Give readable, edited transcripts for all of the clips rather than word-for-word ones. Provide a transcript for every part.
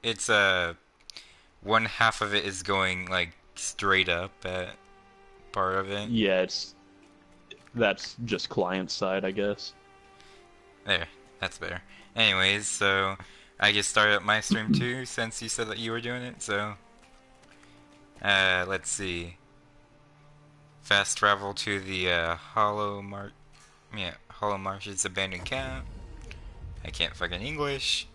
it's one half of it is going like straight up at part of it. Yeah, that's just client side, I guess. There, that's better. Anyways, so I just started up my stream too since you said that you were doing it. So let's see. Fast travel to the Hollow Marsh. Yeah, Hollow Marsh's abandoned camp. I can't fucking English.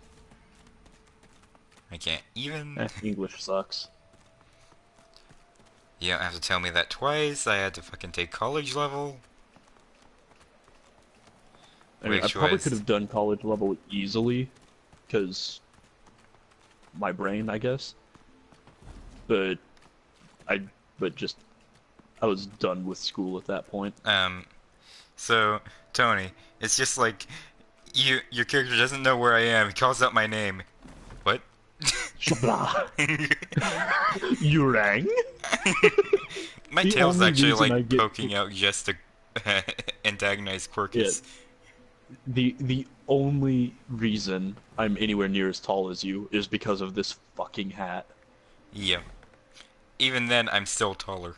I can't even. English sucks. You don't have to tell me that twice. I had to fucking take college level, I mean, I which probably could was have done college level easily, because my brain, I guess. But I, but just I was done with school at that point. um. So Tony, it's just like your character doesn't know where I am. He calls out my name. What? Shabla. You rang? My The tail's only actually reason I like get poking out just to antagonize yeah, Quirkus. the only reason I'm anywhere near as tall as you is because of this fucking hat. Yeah. Even then, I'm still taller.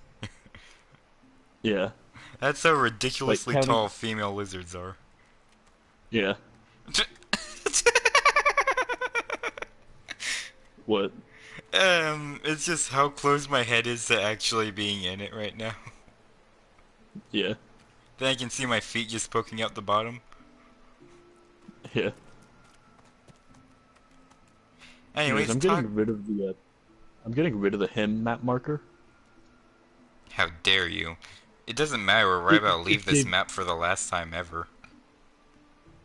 Yeah, That's how like ridiculously counting. tall female lizards are. Yeah, what? It's just how close my head is to actually being in it right now. Yeah, Then I can see my feet just poking out the bottom. yeah. Anyways, Anyways, talk. I'm getting rid of the him map marker. How dare you? It doesn't matter, we're right It about to leave it this gave. map for the last time ever.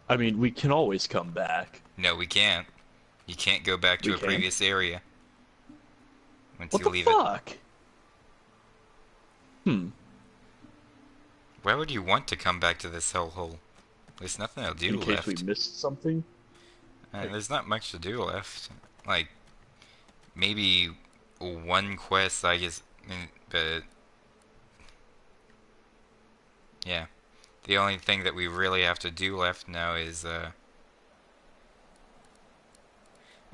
I mean, we can always come back. No, we can't. You can't go back to We a can't. previous area once What you the leave it. fuck? Hmm. Why would you want to come back to this hellhole? There's nothing to In do case we left. missed something. Like, There's not much to do left. Like, maybe one quest, I guess, but yeah. The only thing that we really have to do left now is,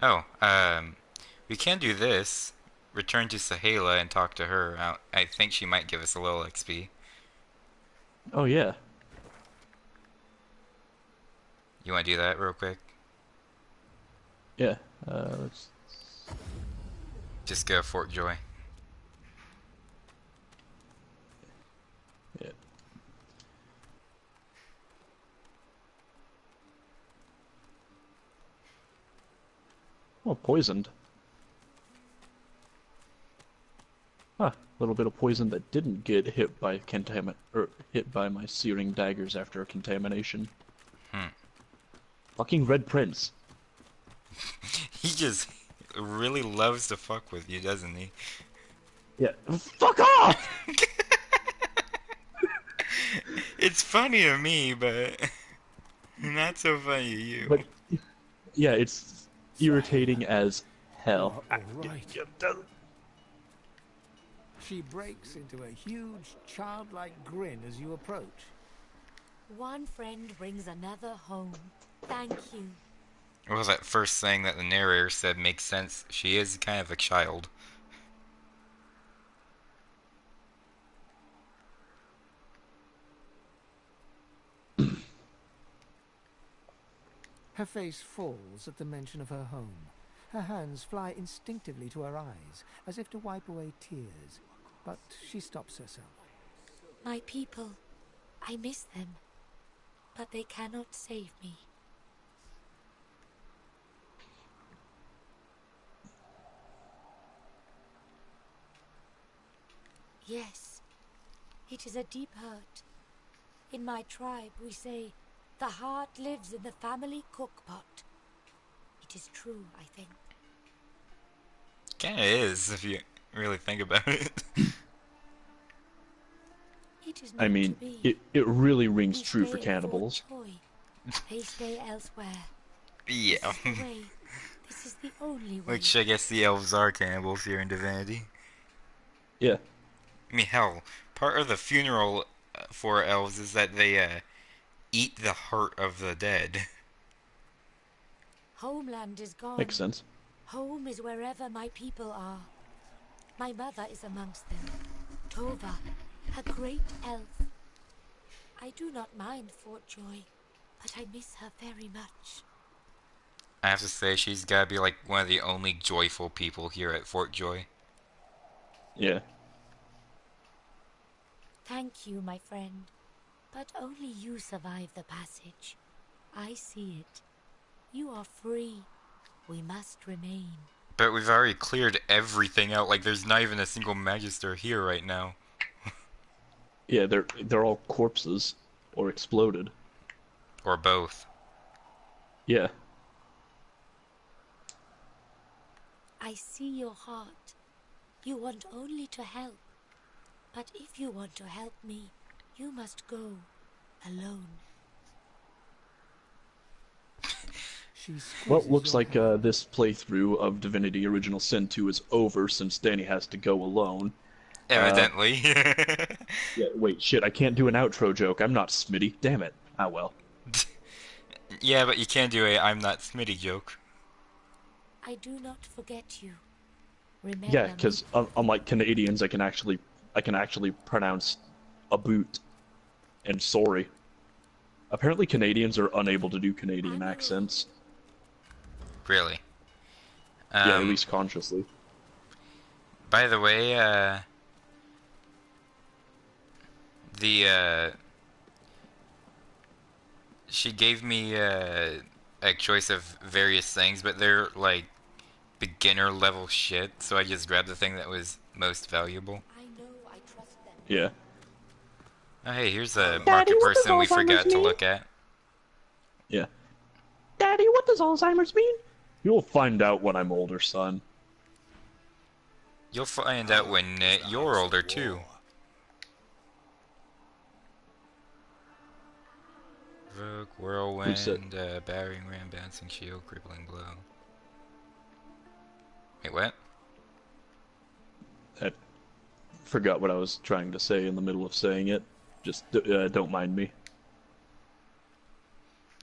oh, we can do this. Return to Sahela and talk to her. I think she might give us a little XP. oh yeah, You want to do that real quick? yeah. Just go Fort Joy. Yeah. Oh, poisoned. Huh. A little bit of poison that didn't get hit by hit by my searing daggers after a contamination. Hmm. Fucking Red Prince. He just really loves to fuck with you, doesn't he? Yeah. Fuck off! It's funny to me, but not so funny to you. But yeah, it's irritating Sahela, as you hell. are all right. She breaks into a huge, childlike grin as you approach. One friend brings another home. Thank you. Well, that first thing that the narrator said makes sense. She is kind of a child. Her face falls at the mention of her home. Her hands fly instinctively to her eyes, as if to wipe away tears. But she stops herself. My people, I miss them, but they cannot save me. Yes, it is a deep hurt. In my tribe, we say, the heart lives in the family cookpot. It is true, I think. Kinda is, if you really think about it. It is I not to mean, be. it really rings We true for stay in Fort cannibals. Joy. They stay elsewhere. This Yeah. is the way. This is the only way. Which I guess the elves are cannibals here in Divinity. Yeah. I mean, hell, part of the funeral for elves is that they eat the heart of the dead. Homeland is Makes gone. sense. Home is wherever my people are. My mother is amongst them. Tova, a great elf. I do not mind Fort Joy, but I miss her very much. I have to say, she's gotta be like one of the only joyful people here at Fort Joy. Yeah. Thank you, my friend. But only you survive the passage. I see it. You are free. We must remain. But we've already cleared everything out. Like, there's not even a single Magister here right now. Yeah, they're all corpses or exploded. Or both. Yeah. I see your heart. You want only to help. But if you want to help me, you must go alone. She Well, squeezes looks your like hand. this playthrough of Divinity Original Sin 2 is over since Danny has to go alone. Uh, Evidently. yeah, wait, shit, I can't do an outro joke. I'm not Smitty. Damn it. Ah, well. Yeah, but you can't do a I'm not Smitty joke. I do not forget you. Yeah, Remember me. because unlike Canadians, I can actually pronounce a boot and sorry. Apparently, Canadians are unable to do Canadian Amaru. accents. Really. Yeah, at Um, least consciously. by the way, the, she gave me, a choice of various things, but they're, like, beginner level shit, so I just grabbed the thing that was most valuable. I know I trust them. Yeah. Oh, hey, here's a Daddy, market what does person we Alzheimer's forgot to mean? look at. Yeah. Daddy, what does Alzheimer's mean? You'll find out when I'm older, son. You'll find out when you're older, too. Rogue, Who said whirlwind, battering ram, bouncing shield, crippling blow. Wait, what? I forgot what I was trying to say in the middle of saying it. Just don't mind me.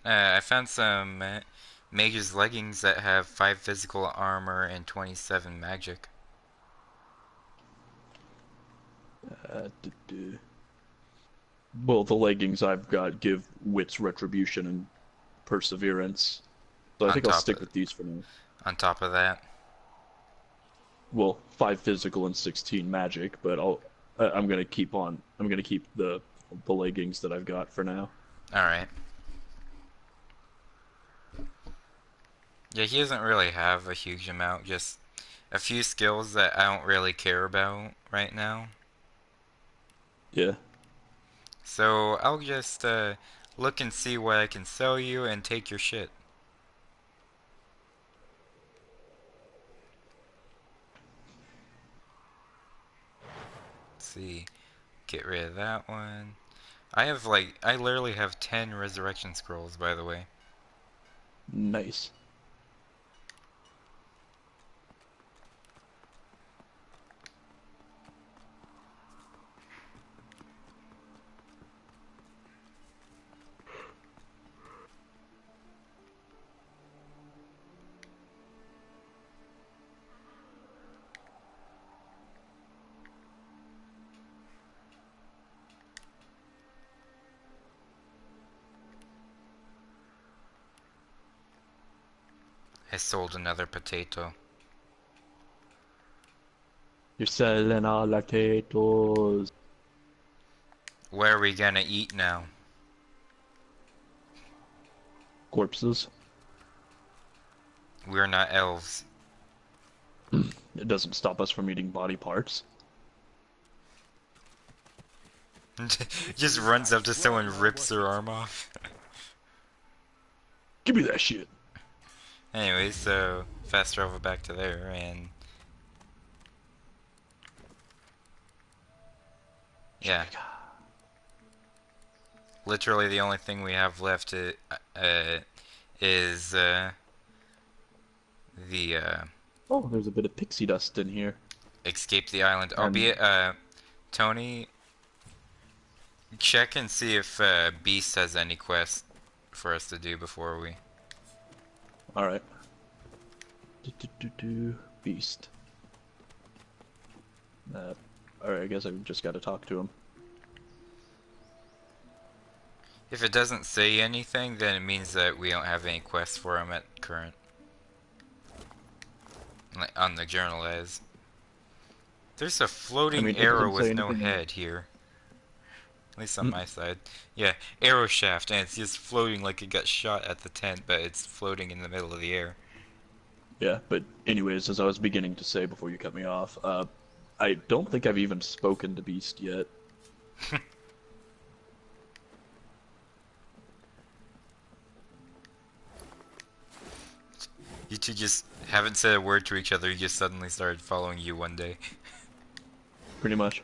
I found some mage's leggings that have 5 physical armor and 27 magic. Well, the leggings I've got give wits, retribution, and perseverance. So I On think I'll top stick of with these for now. that. Well, 5 physical and 16 magic, but I'm gonna keep on. I'm gonna keep the leggings that I've got for now. Alright. Yeah, he doesn't really have a huge amount, just a few skills that I don't really care about right now. Yeah. So I'll just look and see what I can sell you and take your shit. Let's see. Get rid of that one. I literally have 10 resurrection scrolls, by the way. Nice. I sold another potato. You're selling all the potatoes. Where are we gonna eat now? Corpses. We're not elves. It doesn't stop us from eating body parts. Just runs up to someone and rips their arm off. Give me that shit. Anyway, so fast travel back to there, and yeah, literally the only thing we have left is the Oh, there's a bit of pixie dust in here. escape the island. And Albeit, Tony, check and see if Beast has any quest for us to do before we. all right. Beast. Alright, I guess I just gotta talk to him. If it doesn't say anything, then it means that we don't have any quests for him at current. Like on the journal as. There's a I floating mean, it arrow doesn't say with no anything. head here. At least on my side. Yeah, arrow shaft, and it's just floating like it got shot at the tent, but it's floating in the middle of the air. Yeah, but anyways, as I was beginning to say before you cut me off, I don't think I've even spoken to Beast yet. You two just haven't said a word to each other, he just suddenly started following you one day. Pretty much.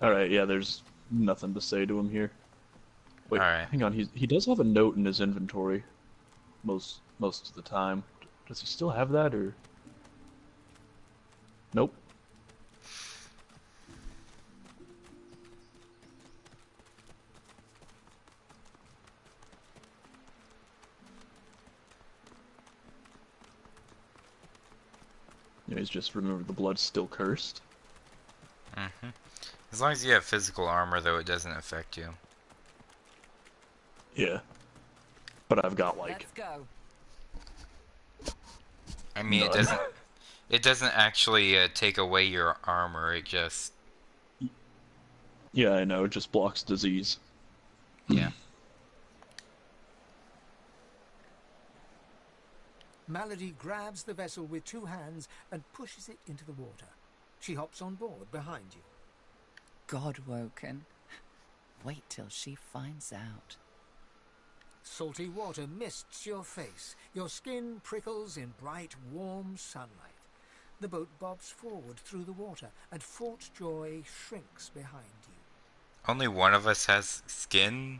Alright, yeah, there's nothing to say to him here. Wait, Alright. hang on, he does have a note in his inventory. Most of the time. Does he still have that, or...? Nope. Yeah, he's just remembered the blood's still cursed. Mm-hmm. As long as you have physical armor, though, it doesn't affect you. Yeah. But I've got, like... Let's go. I mean, none. it doesn't actually take away your armor, it just... Yeah, I know, it just blocks disease. Yeah. Malady grabs the vessel with 2 hands and pushes it into the water. She hops on board behind you. God-woken. Wait till she finds out. Salty water mists your face. Your skin prickles in bright, warm sunlight. The boat bobs forward through the water, and Fort Joy shrinks behind you. Only one of us has skin?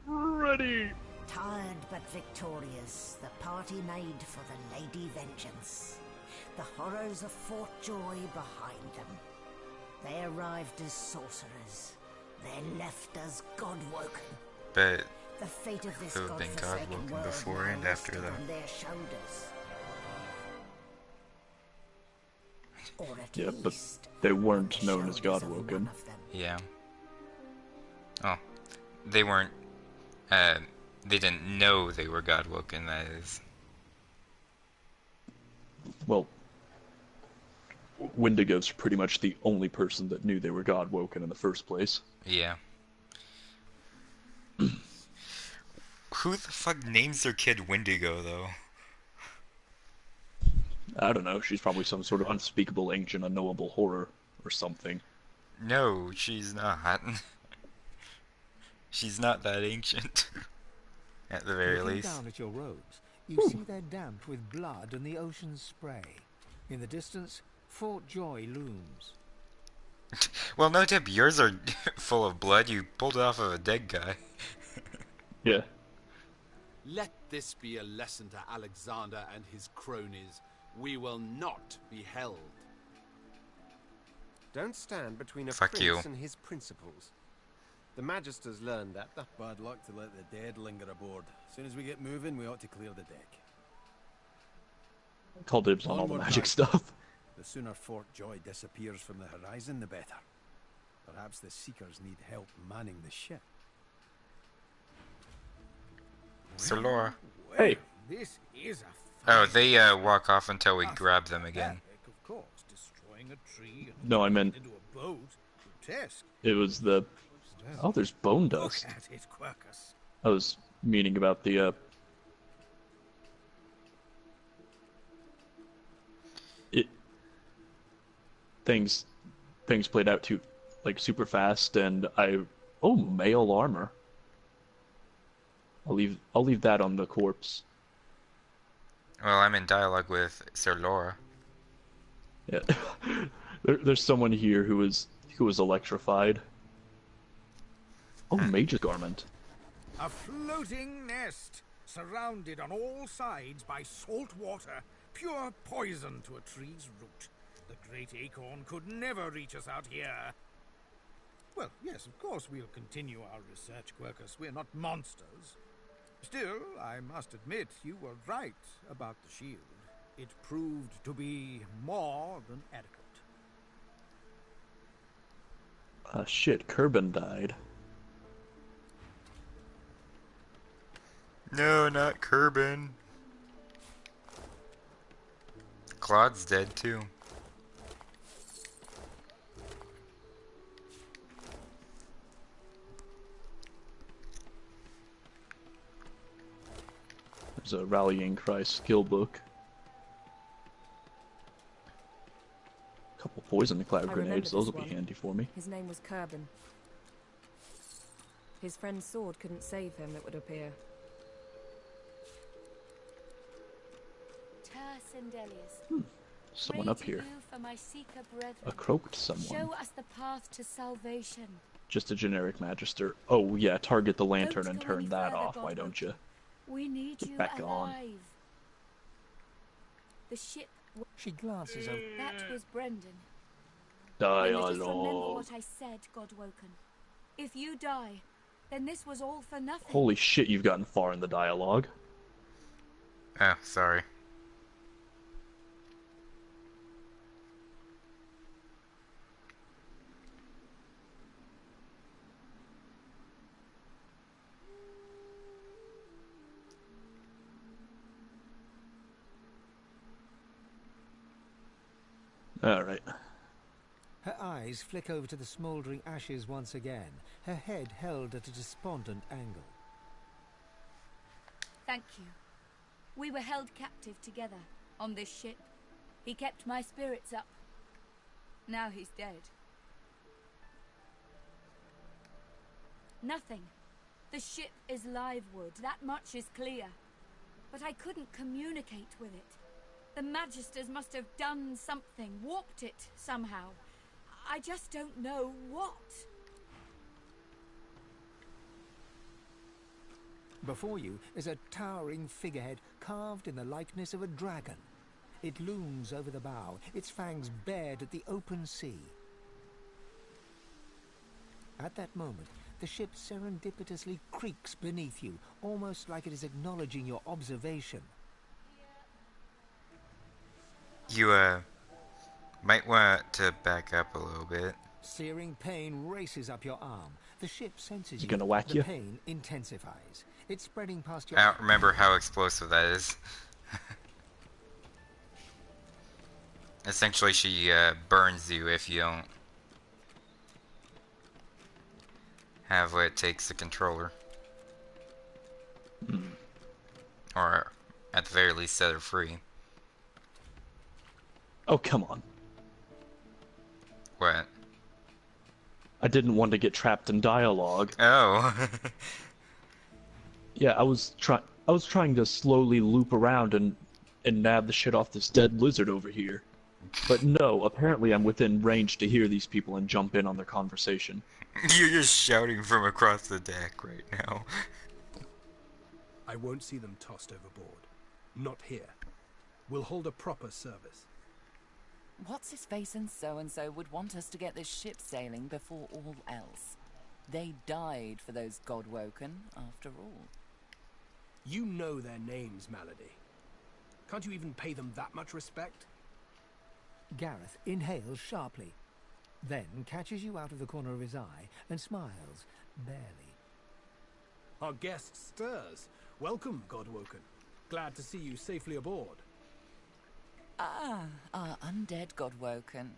Ready! Tired but victorious, the party made for the Lady Vengeance. The horrors of Fort Joy behind them. They arrived as sorcerers. They left as God-woken. But The fate of this who have been godforsaken God-woken world before now and after rested that. on their shoulders. Or at Yeah, but least they on weren't the known as shoulders of God-woken. one of them. yeah. Oh. They weren't, they didn't know they were God-woken, that is. Well, Wendigo's pretty much the only person that knew they were God-woken in the first place. Yeah. Who the fuck names their kid Wendigo, though? I don't know, she's probably some sort of unspeakable, ancient, unknowable horror or something. No, she's not. She's not that ancient. At the very Looking least. down at your robes, you see they're damp with blood and the ocean's spray. In the distance, Fort Joy looms. Well, no tip, yours are full of blood. You pulled it off of a dead guy. Yeah. Let this be a lesson to Alexander and his cronies. We will not be held. Don't stand between a Fuck prince you. and his principles. The Magisters learned that. Bad luck to let the dead linger aboard. As soon as we get moving, we ought to clear the deck. Call dibs on all the Onward, magic guys. stuff. The sooner Fort Joy disappears from the horizon, the better. Perhaps the Seekers need help manning the ship. Sir Laura. Hey! This is a Oh, they walk off until we grab them again. epic, of course. Destroying a tree and No, I meant into a boat. Grotesque. it was the... Oh, there's bone Look dust. at it, Quercus. I was meaning about the, It... Things played out too, like, super fast, and Oh, male armor. I'll leave that on the corpse. Well, I'm in dialogue with Sir Laura. Yeah. There's someone here who was electrified. Oh, mage's garment. A floating nest, surrounded on all sides by salt water, pure poison to a tree's root. The great acorn could never reach us out here. Well, yes, of course we'll continue our research, Quercus. We're not monsters. Still, I must admit, you were right about the shield. It proved to be more than adequate. Shit, Kerbin died. No, not Kerbin. Claude's dead too. There's a rallying cry skill book. Couple poison cloud grenades, those will be handy for me. His name was Kerbin. His friend's sword couldn't save him, it would appear. Someone up here. A croaked someone. Show us the path to salvation. Just a generic magister. Oh yeah, target the lantern and turn that off, why don't you? We need you Back on. alive. The ship. She glances over. That was Brendan. Just remember Dialogue. what I said, Godwoken. If you die, then this was all for nothing. Holy shit, you've gotten far in the dialogue. Oh, sorry. Alright. Her eyes flick over to the smouldering ashes once again, her head held at a despondent angle. Thank you. We were held captive together on this ship. He kept my spirits up. Now he's dead. Nothing. The ship is live wood, that much is clear. But I couldn't communicate with it. The Magisters must have done something, warped it somehow. I just don't know what. Before you is a towering figurehead carved in the likeness of a dragon. It looms over the bow, its fangs bared at the open sea. At that moment, the ship serendipitously creaks beneath you, almost like it is acknowledging your observation. You, might want to back up a little bit. Searing pain races up your arm. The ship senses You you. gonna whack the you? pain intensifies. It's spreading past your... I don't remember how explosive that is. Essentially, she, burns you if you don't have what it takes to control her. Or, at the very least, set her free. Oh, come on. What? I didn't want to get trapped in dialogue. Oh. Yeah, I was trying to slowly loop around and nab the shit off this dead lizard over here. But no, apparently I'm within range to hear these people and jump in on their conversation. You're just shouting from across the deck right now. I won't see them tossed overboard. Not here. We'll hold a proper service. What's his face and so would want us to get this ship sailing before all else? They died for those Godwoken, after all. You know their names, Malady. Can't you even pay them that much respect? Gareth inhales sharply, then catches you out of the corner of his eye and smiles, barely. Our guest stirs. Welcome, Godwoken. Glad to see you safely aboard. Ah, our undead Godwoken.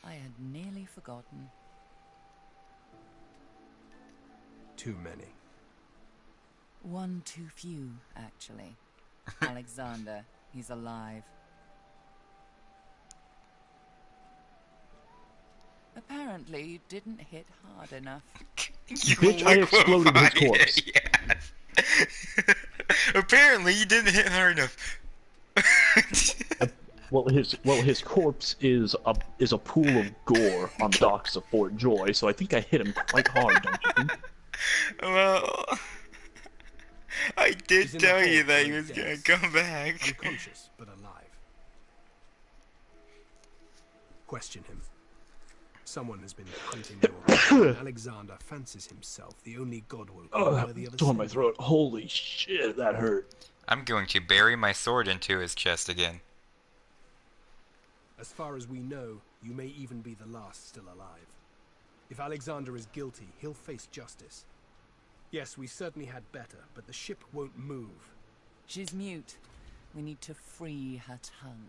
I had nearly forgotten. Too many. One too few, actually. Alexander, he's alive. Apparently, you didn't hit hard enough. Bitch, I exploded his corpse. Yes. Apparently, you didn't hit hard enough. Well, his corpse is a pool of gore on the docks of Fort Joy, so I think I hit him quite hard, don't you think? Well, I did He's in the tell you hold that he below was gonna decks. come back. Unconscious, but alive. Question him. Someone has been hunting your king, and Alexander fancies himself the only godwoken Oh, that worthy of a tore my symbol. throat. Holy shit, that hurt. I'm going to bury my sword into his chest again. As far as we know, you may even be the last still alive. If Alexander is guilty, he'll face justice. Yes, we certainly had better, but the ship won't move. She's mute. We need to free her tongue.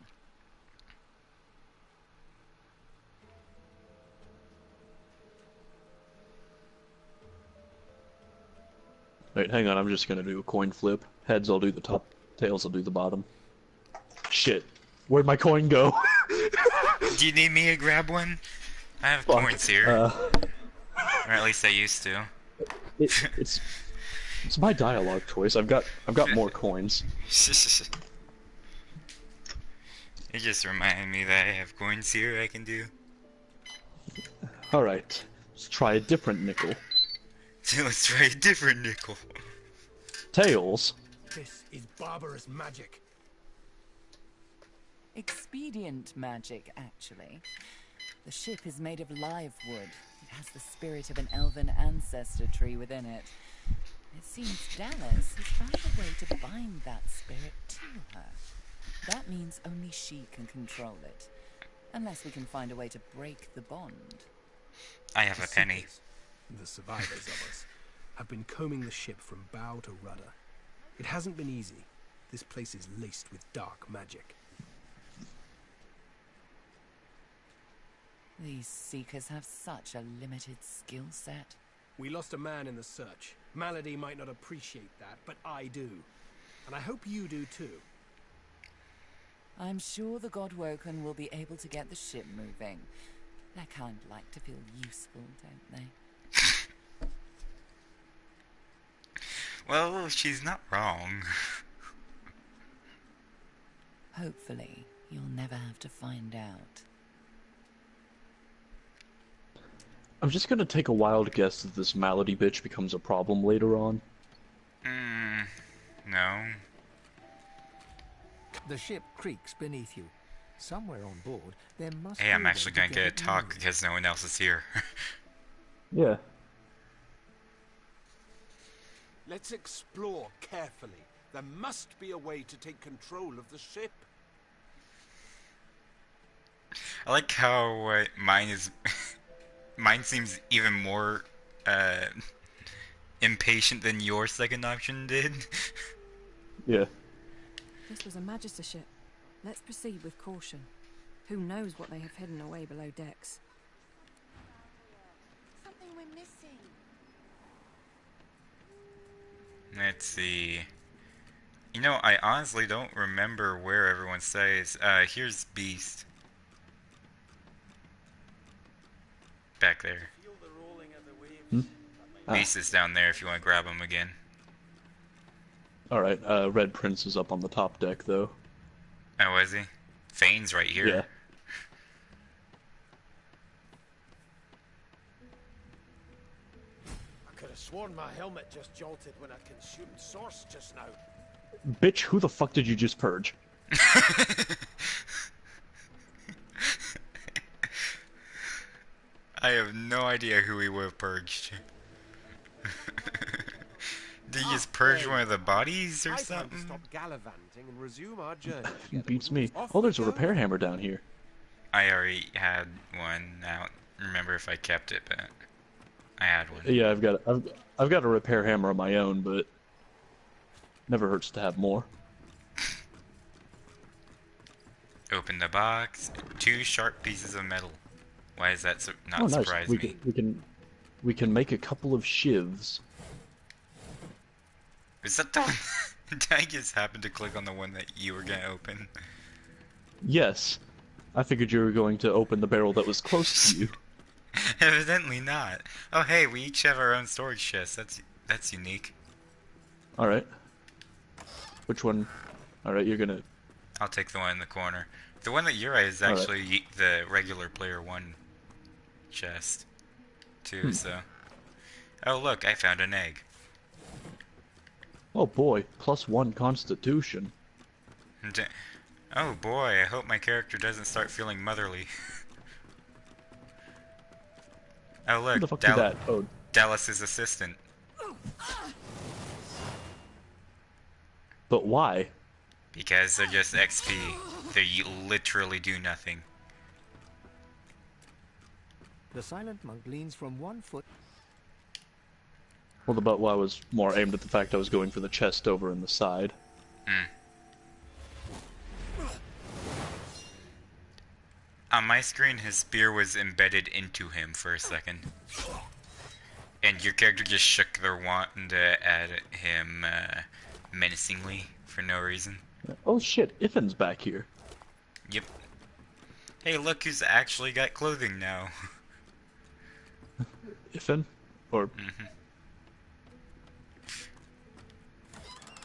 Wait, hang on, I'm just gonna do a coin flip. Heads, I'll do the top. Tails, I'll do the bottom. Shit. Where'd my coin go? Do you need me to grab one? I have Fuck. coins here. Or at least I used to. It's my dialogue choice. I've got more coins. It just reminded me that I have coins here I can do. Alright. Let's try a different nickel. So let's try a different nickel. Tails. This is barbarous magic. Expedient magic, actually. The ship is made of live wood. It has the spirit of an elven ancestor tree within it. It seems Dallas has found a way to bind that spirit to her. That means only she can control it. Unless we can find a way to break the bond. I have a penny. The survivors of us have been combing the ship from bow to rudder. It hasn't been easy. This place is laced with dark magic. These seekers have such a limited skill set. We lost a man in the search. Malady might not appreciate that, but I do. And I hope you do too. I'm sure the Godwoken will be able to get the ship moving. They kind of like to feel useful, don't they? Well, she's not wrong. Hopefully, you'll never have to find out. I'm just gonna take a wild guess that this Malady bitch becomes a problem later on. No. The ship creaks beneath you. Somewhere on board, there must Hey, be I'm a actually way gonna to get a it talk moving. because no one else is here. Yeah. Let's explore carefully. There must be a way to take control of the ship. I like how mine is. Mine seems even more impatient than your second option did. Yeah. This was a Magister ship. Let's proceed with caution. Who knows what they have hidden away below decks? Something we're missing. Let's see. You know, I honestly don't remember where everyone stays. Here's Beast. Back there. Beast is down there if you want to grab him again. Alright, Red Prince is up on the top deck, though. Oh, is he? Fane's right here. Yeah. I could have sworn my helmet just jolted when I consumed source just now. Bitch, who the fuck did you just purge? I have no idea who he would have purged. Did he just purge one of the bodies or something? Stop gallivanting and resume our journey together. Beats me. Off Oh, we there's a go. repair hammer down here. I already had one. I don't remember if I kept it, but I had one. Yeah, I've got a repair hammer of my own, but never hurts to have more. Open the box. 2 sharp pieces of metal. Why is that not Oh, nice. surprise We me? we can make a couple of shivs. Is that the one? Did I just happen to click on the one that you were gonna open? Yes. I figured you were going to open the barrel that was close to you. Evidently not. Oh hey, we each have our own storage chest. That's unique. Alright. Which one? Alright, you're gonna... I'll take the one in the corner. The one that you're at is actually the regular player 1 chest, too, so... Oh look, I found an egg. Oh boy, +1 Constitution. Oh boy, I hope my character doesn't start feeling motherly. Oh Who look, the fuck did that? Oh, Dallas's assistant. but why? Because they're just XP. They literally do nothing. The silent monk leans from one foot. Well, the but why was more aimed at the fact I was going for the chest over in the side. Hmm. On my screen, his spear was embedded into him for a second. And your character just shook their wand at him menacingly for no reason. Oh shit, Iffin's back here. Yep. Hey, look who's actually got clothing now. Iffin? Or... Mm-hmm.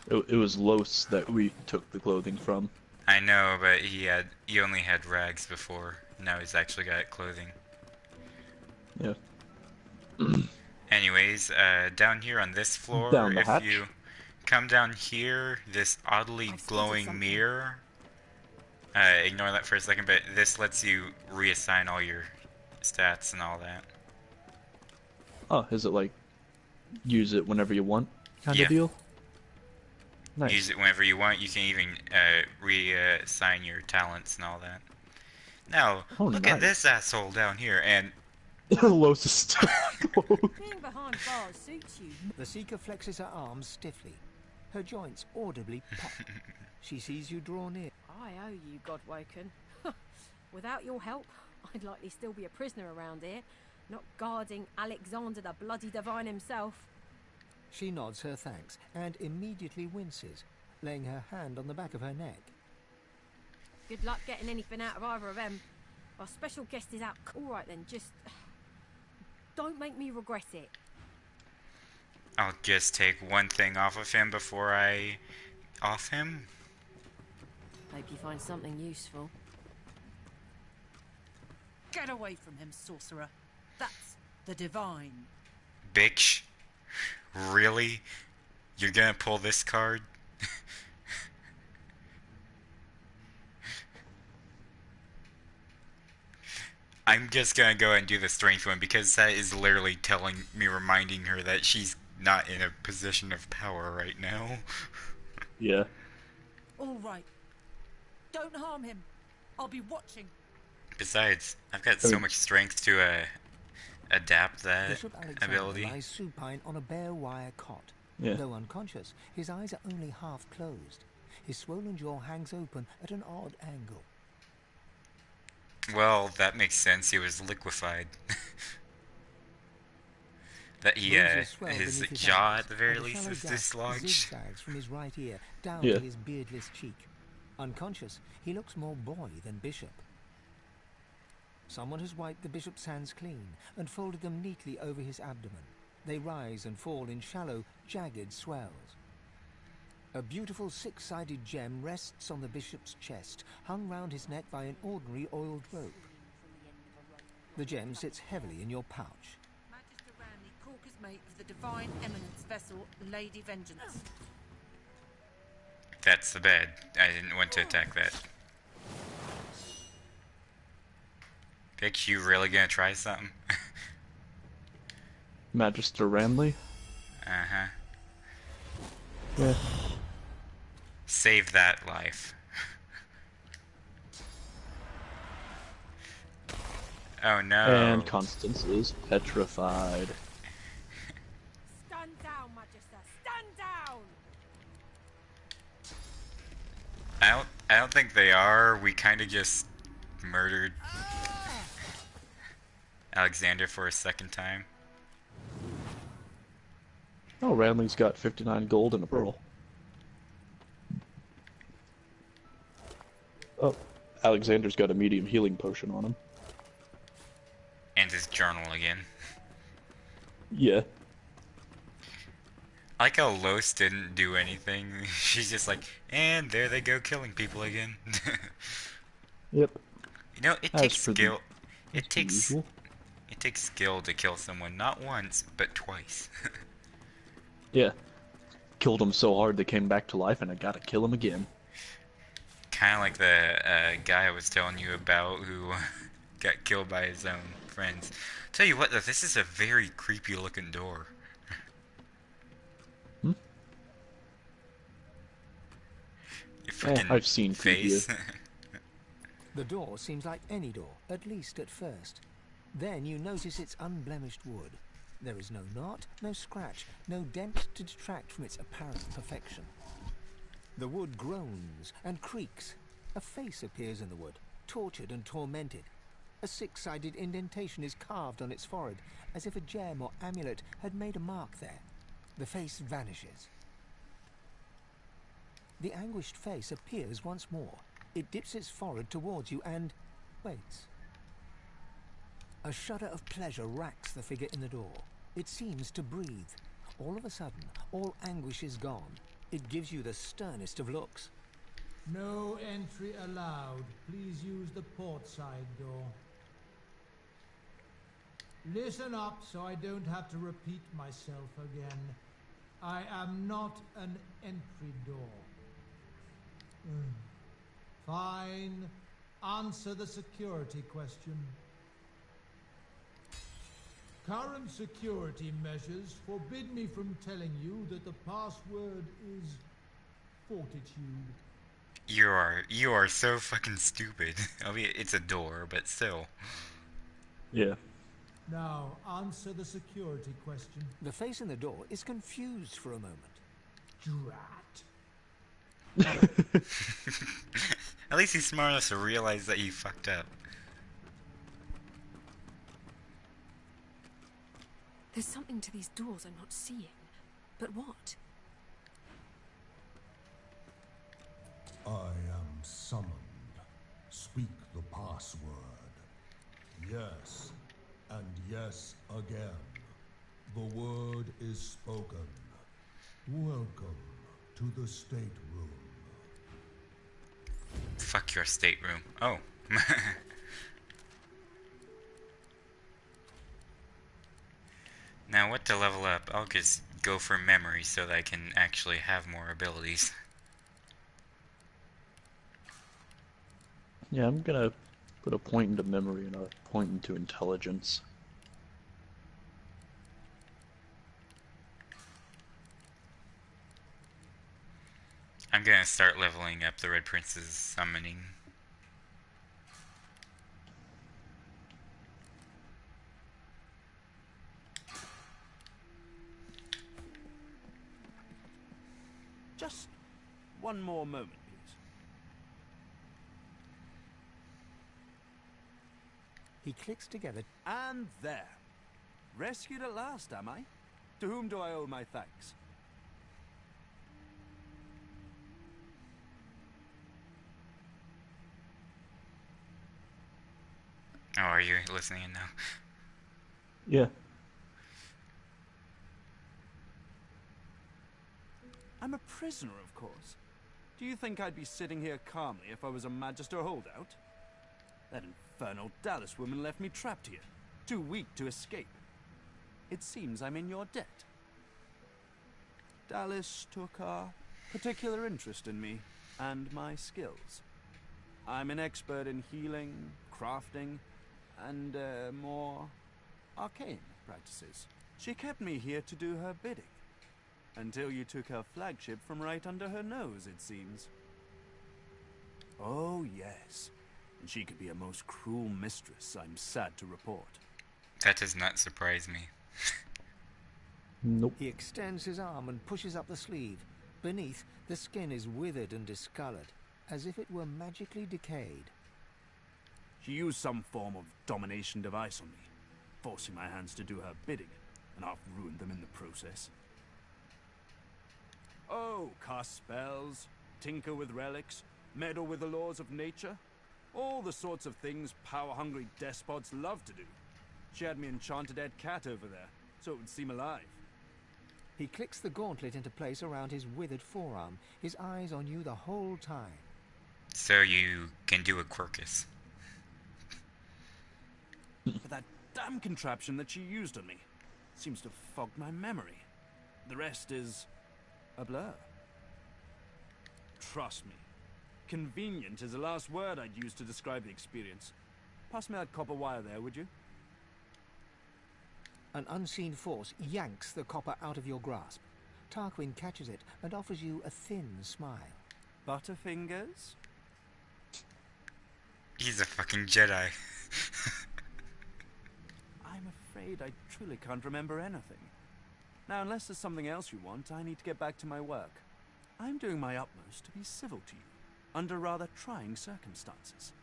It was Los that we took the clothing from. I know, but he only had rags before. Now he's actually got clothing. Yeah. Anyways, down here on this floor, Down the if hatch? you come down here, this oddly I've spotted glowing something. mirror, ignore that for a second, but this lets you reassign all your stats and all that. Oh, is it like use it whenever you want kind Yeah. of deal? Nice. Use it whenever you want. You can even reassign your talents and all that. Now, Oh, look at nice. this asshole down here, and Los is still clothed. Being behind bars suits you. The Seeker flexes her arms stiffly. Her joints audibly pop. She sees you draw near. I owe you, Godwoken. Without your help, I'd likely still be a prisoner around here, not guarding Alexander the bloody divine himself. She nods her thanks and immediately winces, laying her hand on the back of her neck. Good luck getting anything out of either of them. Our special guest is out. All right then, just don't make me regret it. I'll just take one thing off of him before I off him. Hope you find something useful. Get away from him, sorcerer. That's the divine. Bitch. Really? You're gonna pull this card? I'm just gonna go and do the strength one because that is literally telling me, reminding her that she's not in a position of power right now. Yeah. All right. Don't harm him. I'll be watching. Besides, I've got so much strength to adapt that Bishop Alexander ability. lies supine on a bare wire cot. Yeah. Though unconscious, his eyes are only half closed. His swollen jaw hangs open at an odd angle. Well, that makes sense. He was liquefied. That Bruises swell his beneath his jaw eyes, at the very and a least shallow is gap dislodged. zigzags from his right ear down Yeah. to his beardless cheek. Unconscious, he looks more boy than bishop. Someone has wiped the bishop's hands clean and folded them neatly over his abdomen. They rise and fall in shallow, jagged swells. A beautiful six-sided gem rests on the bishop's chest, hung round his neck by an ordinary oiled rope. The gem sits heavily in your pouch. Magister Randy, Corker's mate of the divine eminence vessel, Lady Vengeance. That's the bed. I didn't want to attack that. Bitch, you really gonna try something? Magister Ranley? Uh-huh. Yeah. Save that life. Oh no. And Constance is petrified. Stand down, Magister. Stand down. I don't think they are. We kind of just murdered Alexander for a second time. Oh, Ranley's got 59 gold and a pearl. Oh, Alexander's got a medium healing potion on him. And his journal again. Yeah. I like how Los didn't do anything. She's just like, and there they go killing people again. Yep. You know, it As takes for the- skill. As It per takes usual. it takes skill to kill someone, not once, but twice. Yeah. killed them so hard they came back to life, and I gotta kill them again. Kind of like the guy I was telling you about who got killed by his own friends. Tell you what, though, this is a very creepy looking door. Hmm? Your fucking I've seen face. The door seems like any door, at least at first. Then you notice it's unblemished wood. There is no knot, no scratch, no dent to detract from its apparent perfection. The wood groans and creaks. A face appears in the wood, tortured and tormented. A six-sided indentation is carved on its forehead, as if a gem or amulet had made a mark there. The face vanishes. The anguished face appears once more. It dips its forehead towards you and waits. A shudder of pleasure racks the figure in the door. It seems to breathe. All of a sudden, all anguish is gone. It gives you the sternest of looks. No entry allowed. Please use the port side door. Listen up so I don't have to repeat myself again. I am not an entry door. Fine. Answer the security question. Current security measures forbid me from telling you that the password is fortitude. You are so fucking stupid. I mean, it's a door, but still. Yeah. Now, answer the security question. The face in the door is confused for a moment. Drat. At least he's smart enough to realize that he fucked up. There's something to these doors I'm not seeing. But what? I am summoned. Speak the password. Yes, and yes again. The word is spoken. Welcome to the stateroom. Fuck your stateroom. Oh. Now what to level up? I'll just go for memory so that I can actually have more abilities. Yeah, I'm gonna put a point into memory and a point into intelligence. I'm gonna start leveling up the Red Prince's summoning. Just one more moment, please. He clicks together. And there. Rescued at last, am I? To whom do I owe my thanks? Oh, are you listening in now? Yeah. I'm a prisoner, of course. Do you think I'd be sitting here calmly if I was a Magister holdout? That infernal Dallas woman left me trapped here, too weak to escape. It seems I'm in your debt. Dallas took a particular interest in me and my skills. I'm an expert in healing, crafting, and more arcane practices. She kept me here to do her bidding. Until you took her flagship from right under her nose, it seems. Oh, yes. And she could be a most cruel mistress, I'm sad to report. That does not surprise me. Nope. He extends his arm and pushes up the sleeve. Beneath, the skin is withered and discolored, as if it were magically decayed. She used some form of domination device on me, forcing my hands to do her bidding, and I've ruined them in the process. Oh, cast spells, tinker with relics, meddle with the laws of nature. All the sorts of things power-hungry despots love to do. She had me enchanted dead cat over there, so it would seem alive. He clicks the gauntlet into place around his withered forearm, his eyes on you the whole time. So you can do a Quirkus. But that damn contraption that she used on me seems to have fogged my memory. The rest is a blur. Trust me. Convenient is the last word I'd use to describe the experience. Pass me that copper wire there, would you? An unseen force yanks the copper out of your grasp. Tarquin catches it and offers you a thin smile. Butterfingers? He's a fucking Jedi. I'm afraid I truly can't remember anything. Now, unless there's something else you want, I need to get back to my work. I'm doing my utmost to be civil to you, under rather trying circumstances.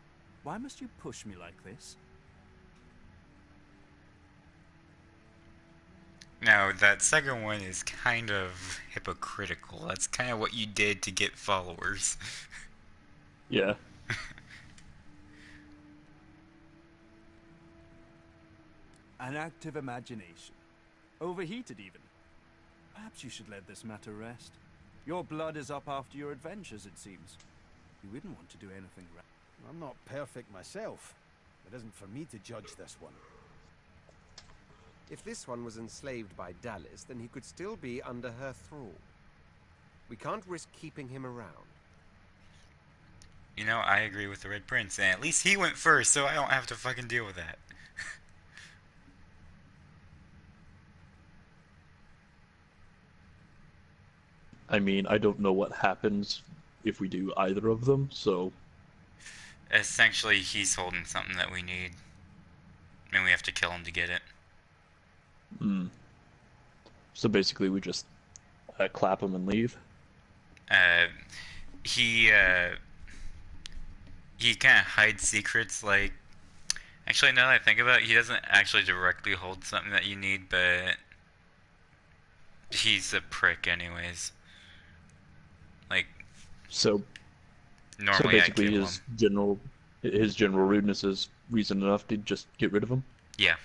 Why must you push me like this? Now, that second one is kind of hypocritical. That's kind of what you did to get followers. Yeah. An active imagination. Overheated, even. Perhaps you should let this matter rest. Your blood is up after your adventures, it seems. You wouldn't want to do anything right. I'm not perfect myself. It isn't for me to judge this one. If this one was enslaved by Dallis, then he could still be under her thrall. We can't risk keeping him around. You know, I agree with the Red Prince, and at least he went first, so I don't have to fucking deal with that. I mean, I don't know what happens if we do either of them, so... Essentially, he's holding something that we need. And we have to kill him to get it. So basically we just clap him and leave? He kind of hides secrets, like... Actually, now that I think about it, he doesn't actually directly hold something that you need, but... He's a prick anyways. Like... So normally basically I kill his general rudeness is reason enough to just get rid of him? Yeah.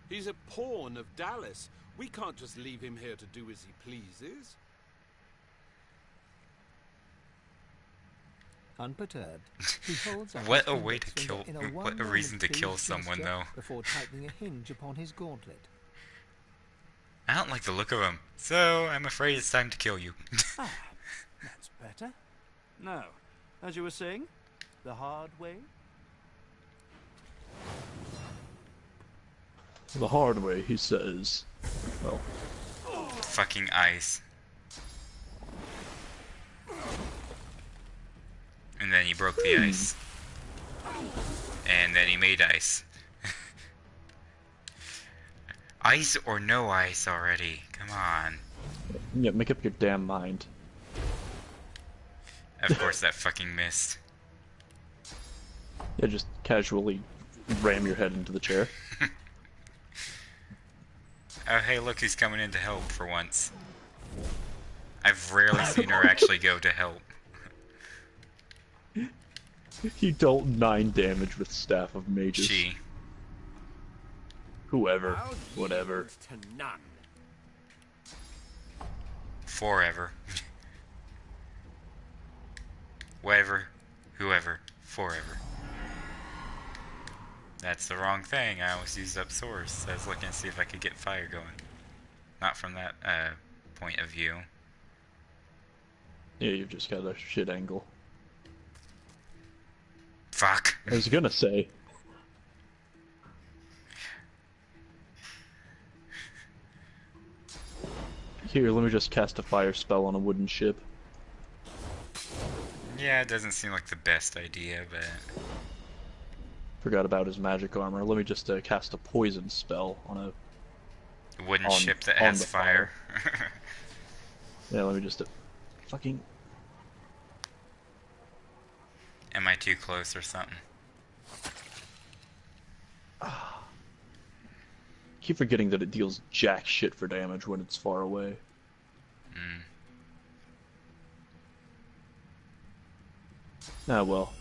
He's a pawn of Dallis. We can't just leave him here to do as he pleases. Unperturbed, he holds up What his a way to index kill... finger in a What a reason to kill one-moment someone, gesture though. before tightening a hinge upon his gauntlet. I don't like the look of him, so I'm afraid it's time to kill you. That's better. Now, as you were saying, the hard way? The hard way, he says. Well... Fucking ice. And then he broke the ice. And then he made ice. Ice or no ice already? Come on. Yeah, make up your damn mind. Of course that fucking missed. Yeah, just casually ram your head into the chair. Oh hey, look who's coming in to help for once. I've rarely seen her actually go to help. You dealt 9 damage with Staff of Mages. She. Whoever. Whatever. To none. Forever. Whatever. Whoever. Forever. That's the wrong thing. I always used up source. I was looking to see if I could get fire going. Not from that point of view. Yeah, you've just got a shit angle. Fuck. I was gonna say. Here, let me just cast a fire spell on a wooden ship. Yeah, it doesn't seem like the best idea, but... Forgot about his magic armor. Let me just cast a poison spell on a... wooden ship that has fire. Yeah, let me just... fucking... Am I too close or something? Keep forgetting that it deals jack shit for damage when it's far away. Ah, well.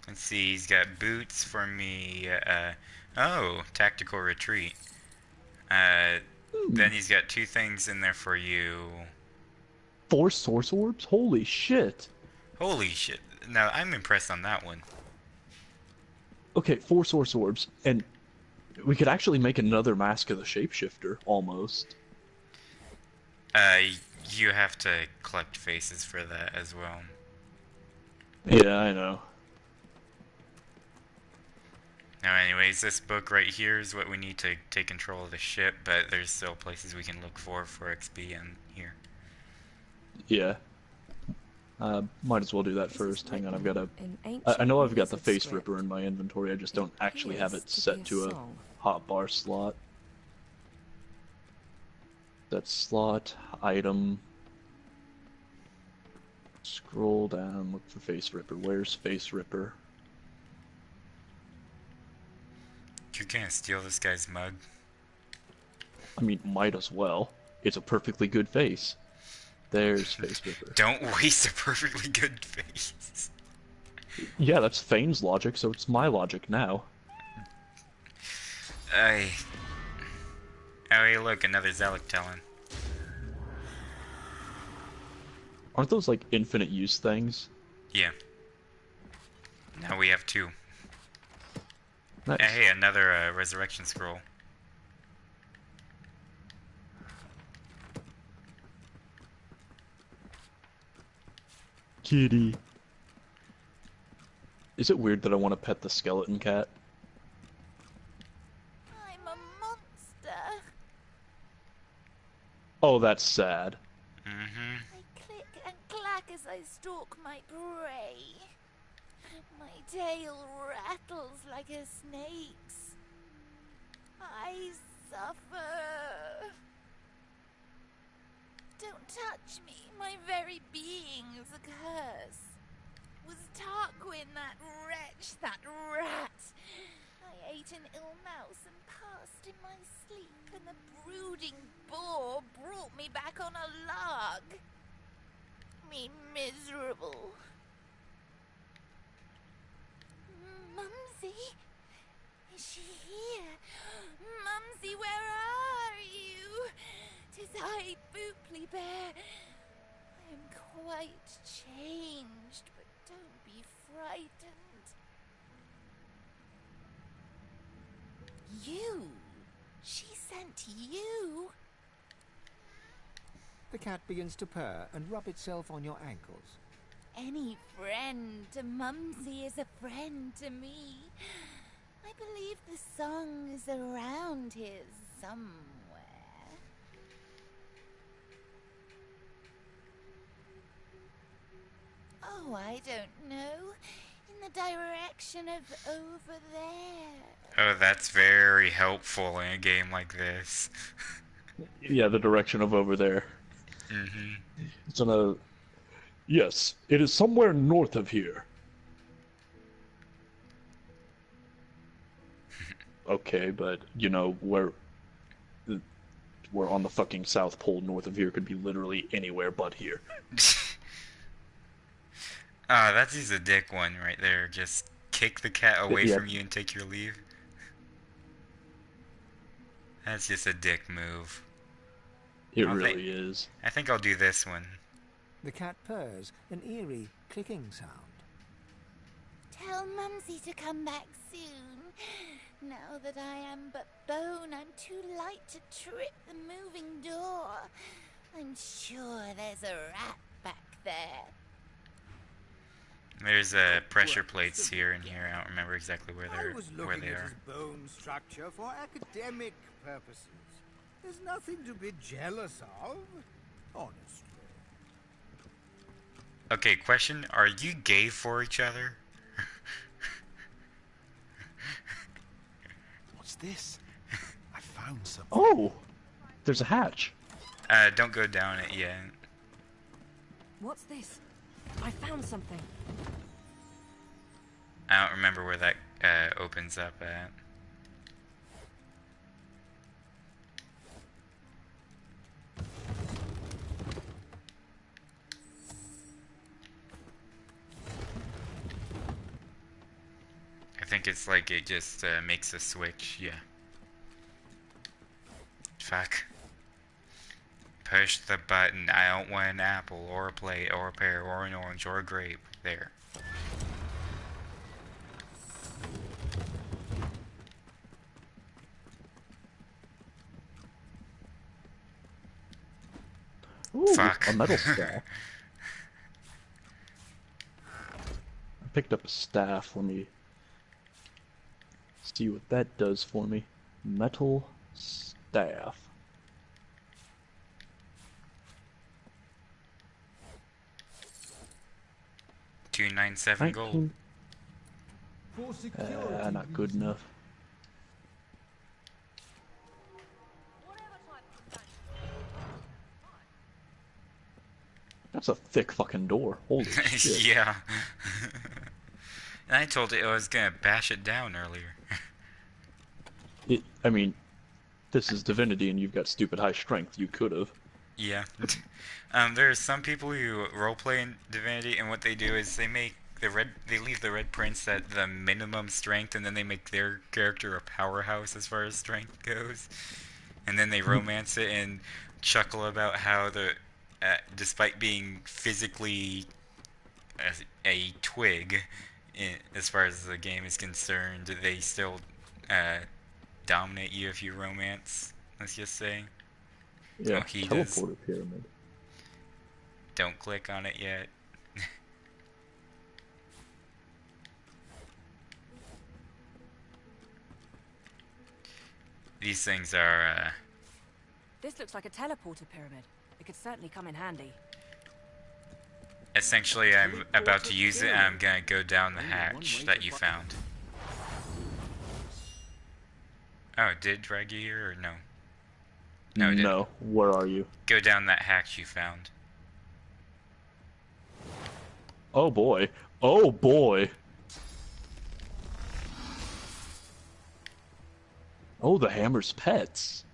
Let's see, he's got boots for me. Oh, tactical retreat. Then he's got 2 things in there for you. 4 source orbs? Holy shit! Holy shit. Now, I'm impressed on that one. Okay, 4 source orbs, and we could actually make another Mask of the Shapeshifter, almost. Uh, you have to collect faces for that as well. Yeah, I know. Now anyways, this book right here is what we need to take control of the ship, but there's still places we can look for XP in here. Yeah. Might as well do that first. Hang on, I've got I know I've got the Face Ripper in my inventory, I just don't actually have it set to a hotbar slot. That slot, item... Scroll down, look for Face Ripper. Where's Face Ripper? You're gonna steal this guy's mug? I mean, might as well. It's a perfectly good face. There's Face Ripper. Don't waste a perfectly good face. Yeah, that's Fane's logic, so it's my logic now. Oh, hey, look, another Zalek Talon. Aren't those like infinite use things? Yeah. Now we have 2. Nice. Hey, another resurrection scroll. Kitty. Is it weird that I want to pet the skeleton cat? I'm a monster. Oh, that's sad. Mm-hmm. I click and clack as I stalk my prey. My tail rattles like a snake's. I suffer. Don't touch me. My very being is a curse. Was Tarquin that wretch, that rat? I ate an ill mouse and passed in my sleep, and the brooding boar brought me back on a log. Me miserable. Mumsy? Is she here? Mumsy, where are you? 'Tis I, Booply Bear. I am quite changed, but don't be frightened. You? She sent you? The cat begins to purr and rub itself on your ankles. Any friend to Mumsy is a friend to me. I believe the song is around here somewhere. Oh, I don't know. In the direction of over there. Oh, that's very helpful in a game like this. Yeah, the direction of over there. Mm-hmm. It's on a... Yes, it is somewhere north of here. Okay, but, you know, we're on the fucking South Pole. North of here could be literally anywhere but here. That's just a dick one right there. Just kick the cat away from you and take your leave. That's just a dick move. It really is. I think I'll do this one. The cat purrs, an eerie clicking sound. Tell Mumsy to come back soon. Now that I am but bone, I'm too light to trip the moving door. I'm sure there's a rat back there. There's pressure plates here and here. I don't remember exactly where I was they looking at are. his bone structure for academic purposes. There's nothing to be jealous of, honestly. Okay, question: are you gay for each other? What's this? I found something. Oh! There's a hatch. Don't go down it yet. What's this? I found something. I don't remember where that opens up at. I think it's like it just makes a switch, yeah. Fuck. Push the button. I don't want an apple, or a plate, or a pear, or an orange, or a grape. There. Ooh, Fuck. a metal staff. I picked up a staff. Let me see what that does for me. Metal staff. $297 gold. For security Not good reasons, enough. That's a thick fucking door. Holy shit. Yeah. And I told it I was gonna bash it down earlier. I mean, this is Divinity and you've got stupid high strength. You could have. Yeah. There are some people who roleplay in Divinity, and what they do is they leave the red prince at the minimum strength, and then they make their character a powerhouse as far as strength goes. And then they romance it and chuckle about how despite being physically a twig, as far as the game is concerned, they still dominate you if you romance. Let's just say. Yeah, Oh, he does. teleporter pyramid. Don't click on it yet. These things are, This looks like a teleporter pyramid. It could certainly come in handy. essentially, I'm about to use it, and I'm gonna go down the hatch that you found. Oh, did it drag you here, or no? No, it didn't. No, where are you? Go down that hatch you found. Oh boy. Oh boy. Oh, the Hammer's pets.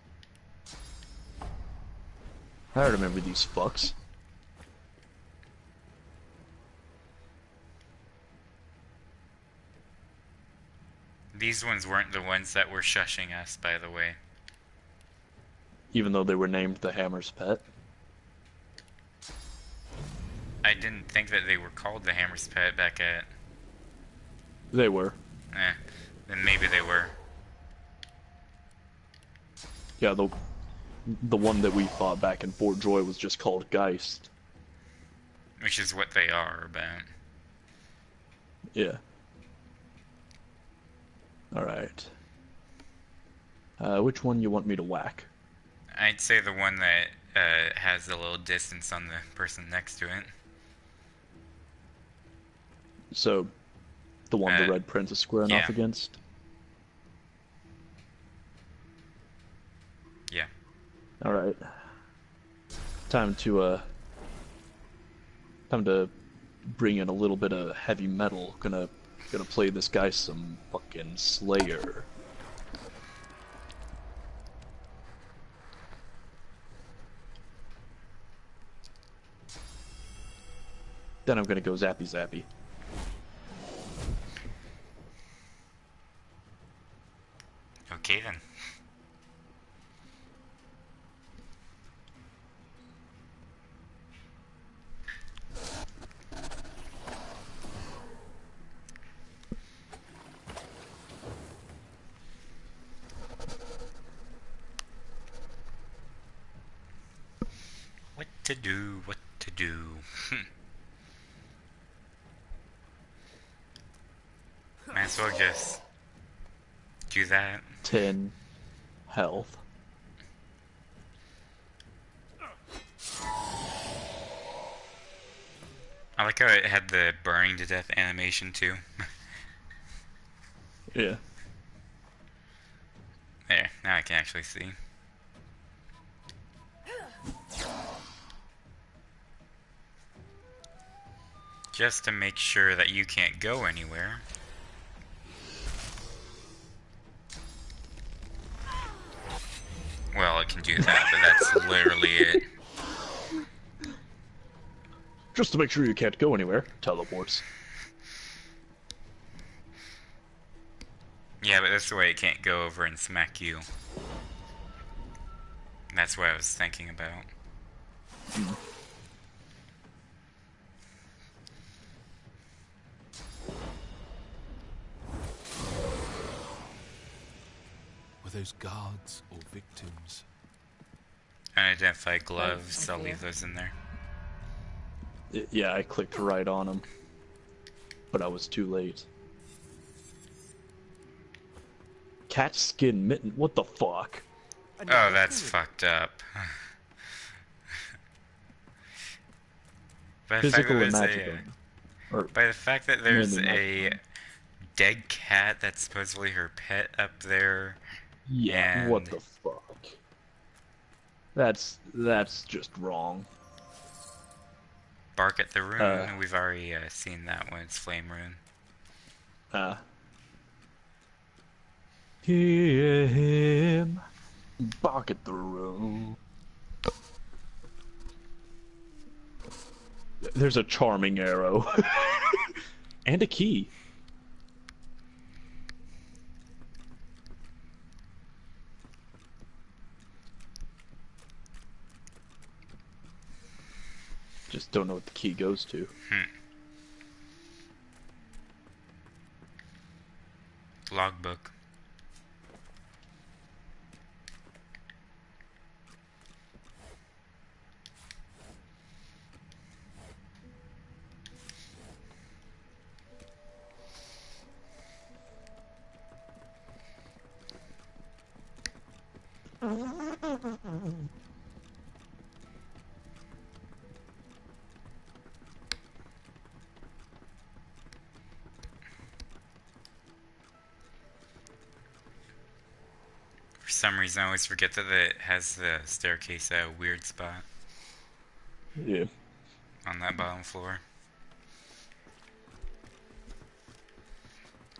I remember these fucks. These ones weren't the ones that were shushing us, by the way. Even though they were named the Hammer's pet. I didn't think that they were called the Hammer's Pet back at... They were. Then maybe they were. Yeah, the one that we fought back in Fort Joy was just called Geist. Which is what they are, but... Yeah. Alright. Which one you want me to whack? I'd say the one that has a little distance on the person next to it. So, the one the Red Prince is squaring off against? Yeah. Alright. Time to bring in a little bit of heavy metal. Gonna play this guy some fucking Slayer. Then I'm gonna go zappy zappy. Okay then. What to do, what to do. Might as well just do that. 10 health. I like how it had the burning to death animation too. Yeah. There, now I can actually see. Just to make sure that you can't go anywhere. Well, it can do that, but that's literally it. Just to make sure you can't go anywhere, teleports. Yeah, but that's the way it can't go over and smack you. That's what I was thinking about. Were those guards or victims? Unidentified gloves, Both, I'll I leave fear. those in there. Yeah, I clicked right on him, but I was too late. Cat skin mitten. What the fuck? Oh, that's fucked up. By the fact that Physical and there's magical. Or by the fact that there's mainly a magical. dead cat that's supposedly her pet up there. Yeah, And what the fuck? That's just wrong. bark at the rune. We've already seen that one. It's flame rune. Hear him bark at the rune. There's a charming arrow. And a key. Just don't know what the key goes to. Logbook. For some reason, I always forget that it has the staircase at a weird spot. Yeah. On that bottom floor.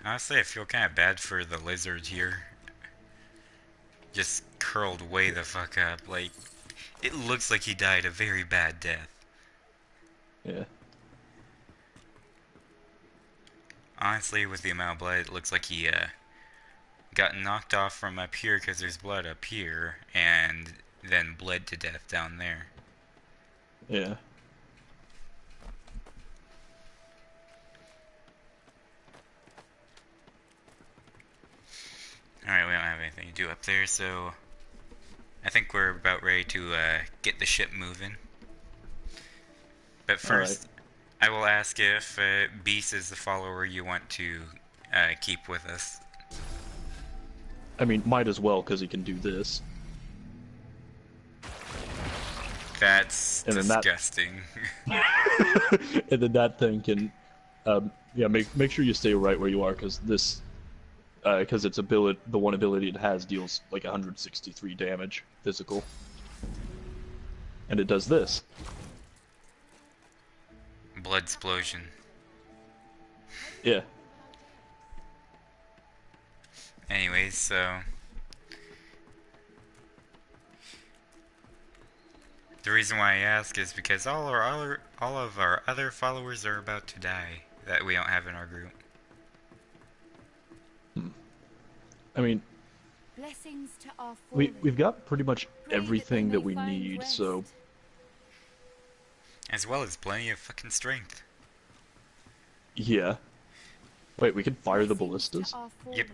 Honestly, I feel kind of bad for the lizard here. Just curled way the fuck up. Like, it looks like he died a very bad death. Yeah. Honestly, with the amount of blood, it looks like he got knocked off from up here because there's blood up here, and then bled to death down there. Yeah. Alright, we don't have anything to do up there, so I think we're about ready to get the ship moving. But first, I will ask if Beast is the follower you want to keep with us. I mean, might as well, because he can do this. That's disgusting. And then that thing can, yeah, make sure you stay right where you are, because this, because its ability, the one ability it has deals like 163 damage physical, and it does this. Blood explosion. Yeah. Anyways, so the reason why I ask is because all of our other followers are about to die that we don't have in our group. I mean, Blessings to our we've got pretty much everything that we need, so. As well as plenty of fucking strength. Yeah. Wait, we can fire the ballistas? Yep.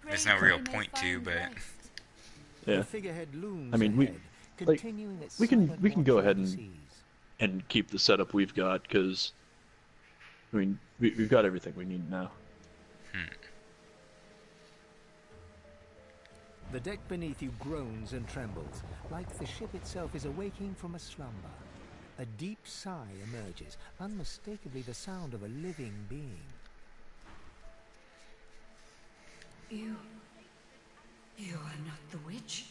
There's no real point to, but yeah. Figurehead looms I mean, ahead, continuing its we can silent go watch ahead over the and keep the setup we've got, because I mean we've got everything we need now. The deck beneath you groans and trembles, like the ship itself is awaking from a slumber. A deep sigh emerges, unmistakably the sound of a living being. You are not the witch.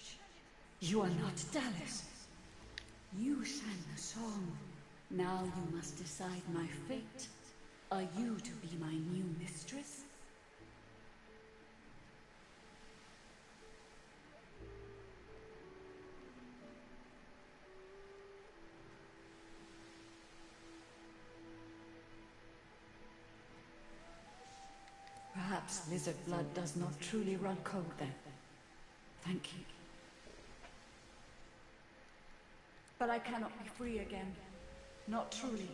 You are not Dallas. You sang the song. Now you must decide my fate. Are you to be my new mistress? Perhaps lizard blood does not truly run cold then. Thank you. But I cannot be free again. Not truly.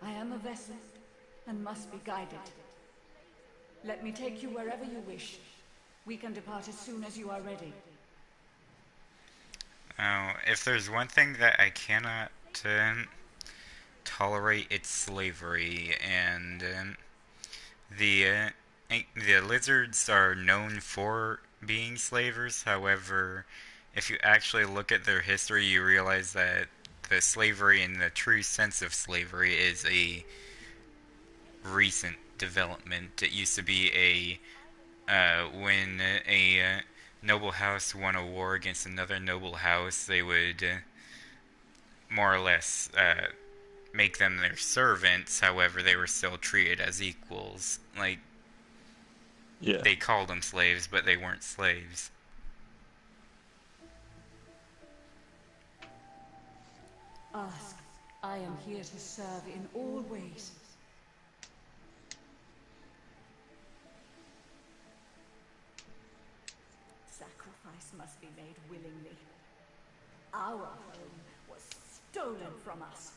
I am a vessel and must be guided. Let me take you wherever you wish. We can depart as soon as you are ready. If there's one thing that I cannot tolerate, it's slavery, and the lizards are known for being slavers. However, if you actually look at their history, you realize that the slavery in the true sense of slavery is a recent development. It used to be when a noble house won a war against another noble house, they would more or less make them their servants. However, they were still treated as equals. Like, Yeah. they called them slaves, but they weren't slaves. Ask. I am here to serve in all ways. Sacrifice must be made willingly. Our home was stolen from us.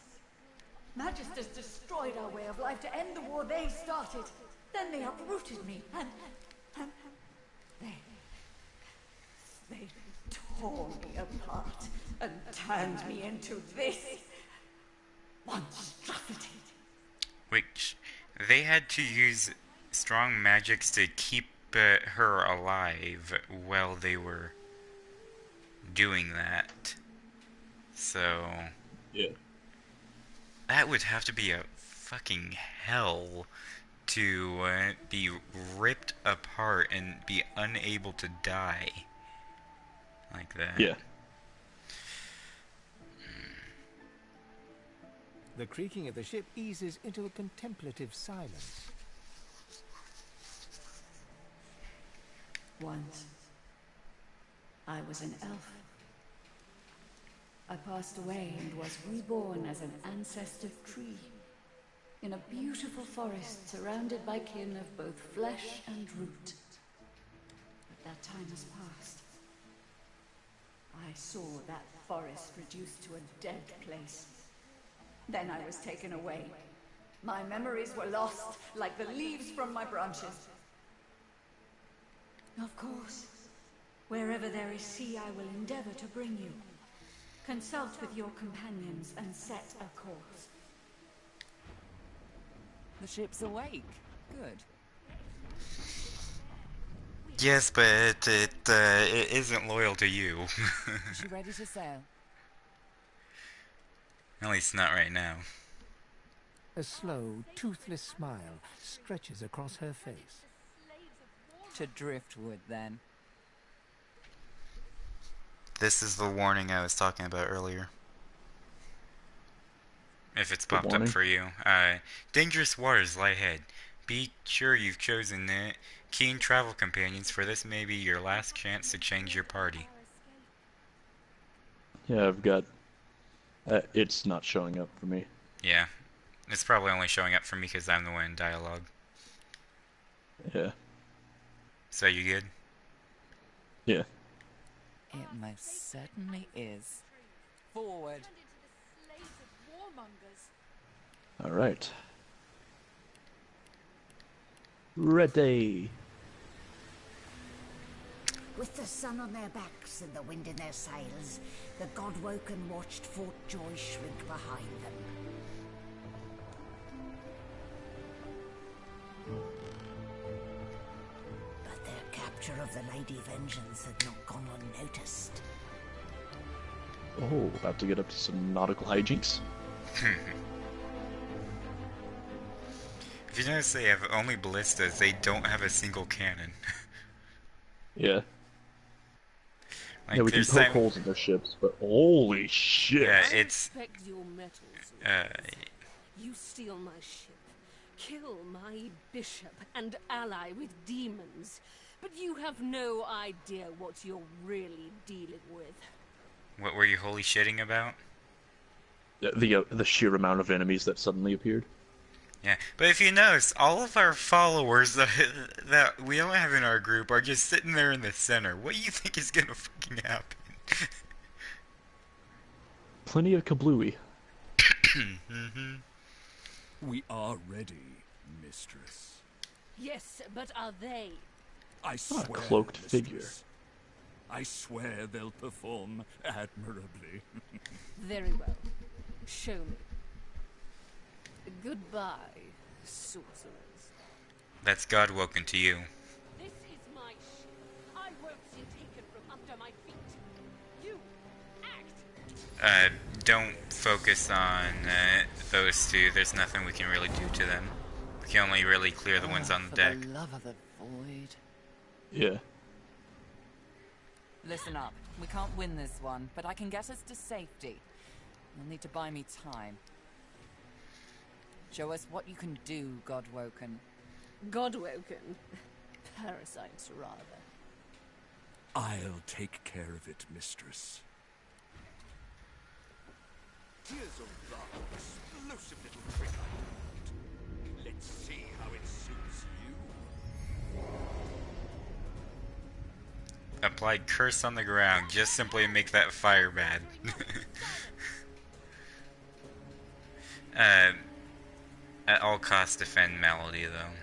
Magisters destroyed our way of life to end the war they started. Then they uprooted me and they tore me apart and turned me into this monstrosity. Which they had to use strong magics to keep her alive while they were doing that. So yeah, that would have to be a fucking hell to be ripped apart and be unable to die like that. Yeah. The creaking of the ship eases into a contemplative silence. Once, I was an elf. I passed away and was reborn as an ancestor tree in a beautiful forest surrounded by kin of both flesh and root. But that time has passed. I saw that forest reduced to a dead place. Then I was taken away. My memories were lost, like the leaves from my branches. Of course, wherever there is sea, I will endeavor to bring you. Consult with your companions and set a course. The ship's awake. Good. Yes, but it isn't loyal to you. Is she ready to sail? At least not right now. A slow, toothless smile stretches across her face. To driftwood, then. This is the warning I was talking about earlier. If it's popped up for you. Dangerous waters lie ahead. Be sure you've chosen keen travel companions, for this may be your last chance to change your party. Yeah, I've got... it's not showing up for me. Yeah. It's probably only showing up for me because I'm the one in dialogue. Yeah. So you good? Yeah. It most certainly is. Forward. Alright. Ready. With the sun on their backs and the wind in their sails, the Godwoken watched Fort Joy shrink behind them. But their capture of the Lady Vengeance had not gone unnoticed. Oh, about to get up to some nautical hijinks. If you notice, they have only ballistas. They don't have a single cannon. Yeah. Like, Yeah, we can poke holes in their ships, but holy shit! Yeah, it's... Your metals, you steal my ship, kill my bishop, and ally with demons. But you have no idea what you're really dealing with. What were you holy shitting about? The sheer amount of enemies that suddenly appeared. Yeah, but if you notice, all of our followers that we don't have in our group are just sitting there in the center. What do you think is gonna fucking happen? Plenty of kablooey. We are ready, mistress. Yes, but are they? I swear, a cloaked mistress. figure. I swear they'll perform admirably. Very well. Show me. Goodbye, sorcerers. That's God woken to you. This is my ship. I won't see it taken from under my feet. You, act! Don't focus on those two. There's nothing we can really do to them. We can only really clear the ones on the deck. For the love of the void. Yeah. Listen up. We can't win this one, but I can get us to safety. You'll need to buy me time. Show us what you can do, Godwoken. Godwoken? Parasites, rather. I'll take care of it, mistress. Here's a rather explosive little trick I learned. Let's see how it suits you. Applied curse on the ground, just simply make that fire bad. At all costs defend Melody, though.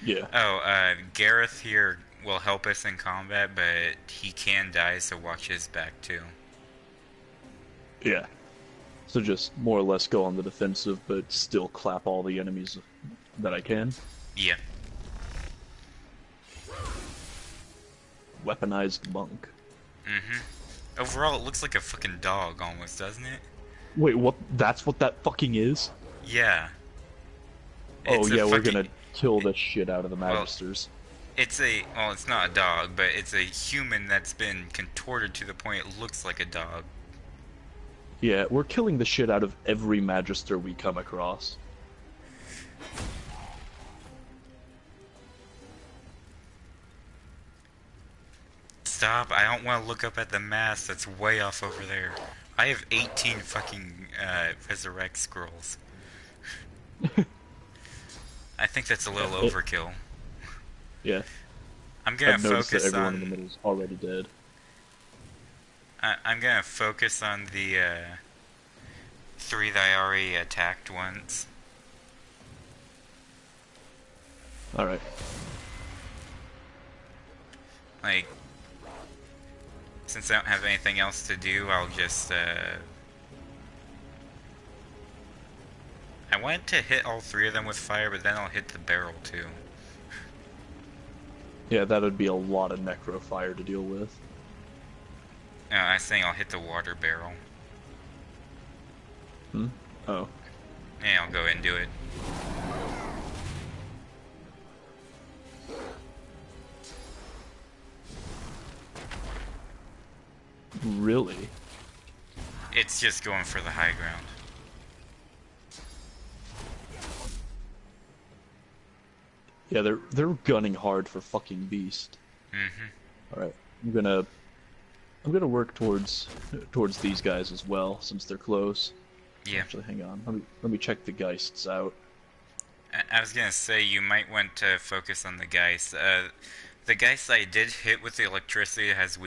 Yeah. Gareth here will help us in combat, but he can die, so watch his back, too. Yeah. So just more or less go on the defensive, but still clap all the enemies that I can. Yeah. Weaponized monk. Mm-hmm. Overall, it looks like a fucking dog, almost, doesn't it? Wait, what? That's what that fucking is? Yeah. Oh It's yeah, we're fucking- gonna kill the shit out of the Magisters. It's it's not a dog, but it's a human that's been contorted to the point it looks like a dog. Yeah, we're killing the shit out of every Magister we come across. Stop, I don't want to look up at the mass that's way off over there. I have 18 fucking resurrect scrolls. I think that's a little overkill. Yeah. I'm gonna I've noticed that focus everyone on... in the middle is already dead. I'm gonna focus on the 3 that I already attacked once. Alright. Like, since I don't have anything else to do, I'll just, I wanted to hit all 3 of them with fire, but then I'll hit the barrel too. Yeah, that would be a lot of necro fire to deal with. No, I was saying I'll hit the water barrel. Hmm? Oh. Yeah, I'll go ahead and do it. Really? It's just going for the high ground. Yeah, they're gunning hard for fucking Beast. Mm-hmm. Alright. I'm gonna work towards these guys as well, since they're close. Yeah. Actually, hang on. Let me check the Geists out. I was gonna say you might want to focus on the Geist. The Geist I did hit with the electricity has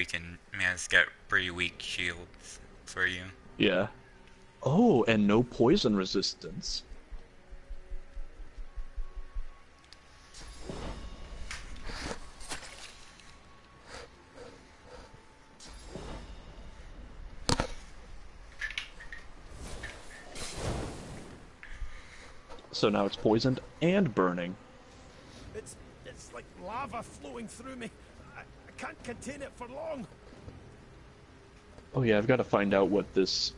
got pretty weak shields for you. Yeah. Oh, and no poison resistance. So now it's poisoned and burning. It's like lava flowing through me. I can't contain it for long. Oh yeah, I've got to find out what this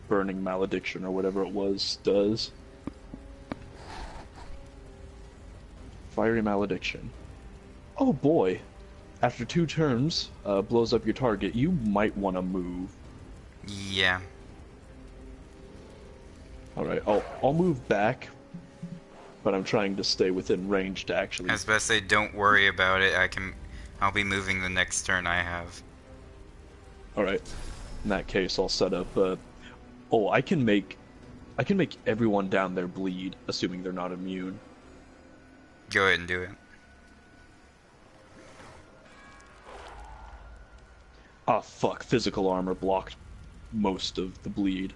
burning malediction or whatever it was does. Fiery malediction. Oh boy. After 2 turns, blows up your target. You might want to move. Yeah. Alright, I'll move back, but I'm trying to stay within range to actually... I was about to say, don't worry about it. I'll be moving the next turn I have. Alright. In that case, I'll set up, oh, I can make everyone down there bleed, assuming they're not immune. Go ahead and do it. Ah, fuck. Physical armor blocked most of the bleed.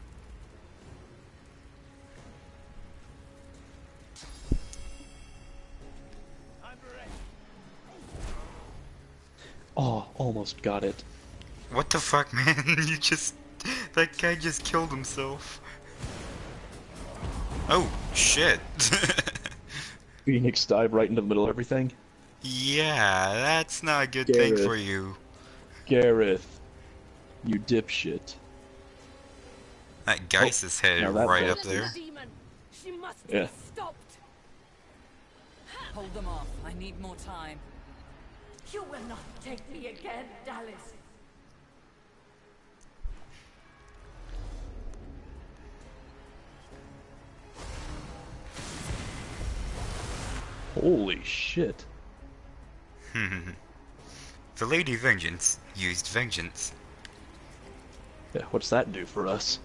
Oh, almost got it. What the fuck, man? You just... That guy just killed himself. Oh, shit. Phoenix dive right into the middle of everything. Yeah, that's not a good thing for you. Gareth, you dipshit. That Geist is headed now that right works. up there. She must Yeah. be stopped. Hold them off. I need more time. You will not take me again, Dallas. Holy shit. The Lady Vengeance used Vengeance. Yeah, what's that do for us?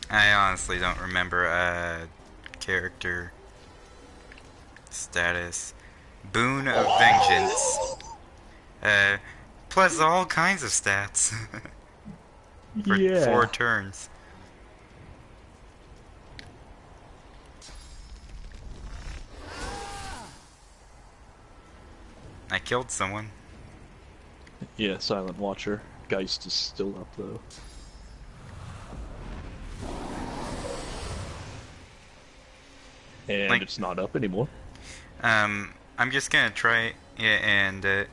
I honestly don't remember, character status. Boon of Vengeance. Plus all kinds of stats. For 4 turns. I killed someone. Yeah, Silent Watcher. Geist is still up though. And it's not up anymore. I'm just gonna try, yeah, and,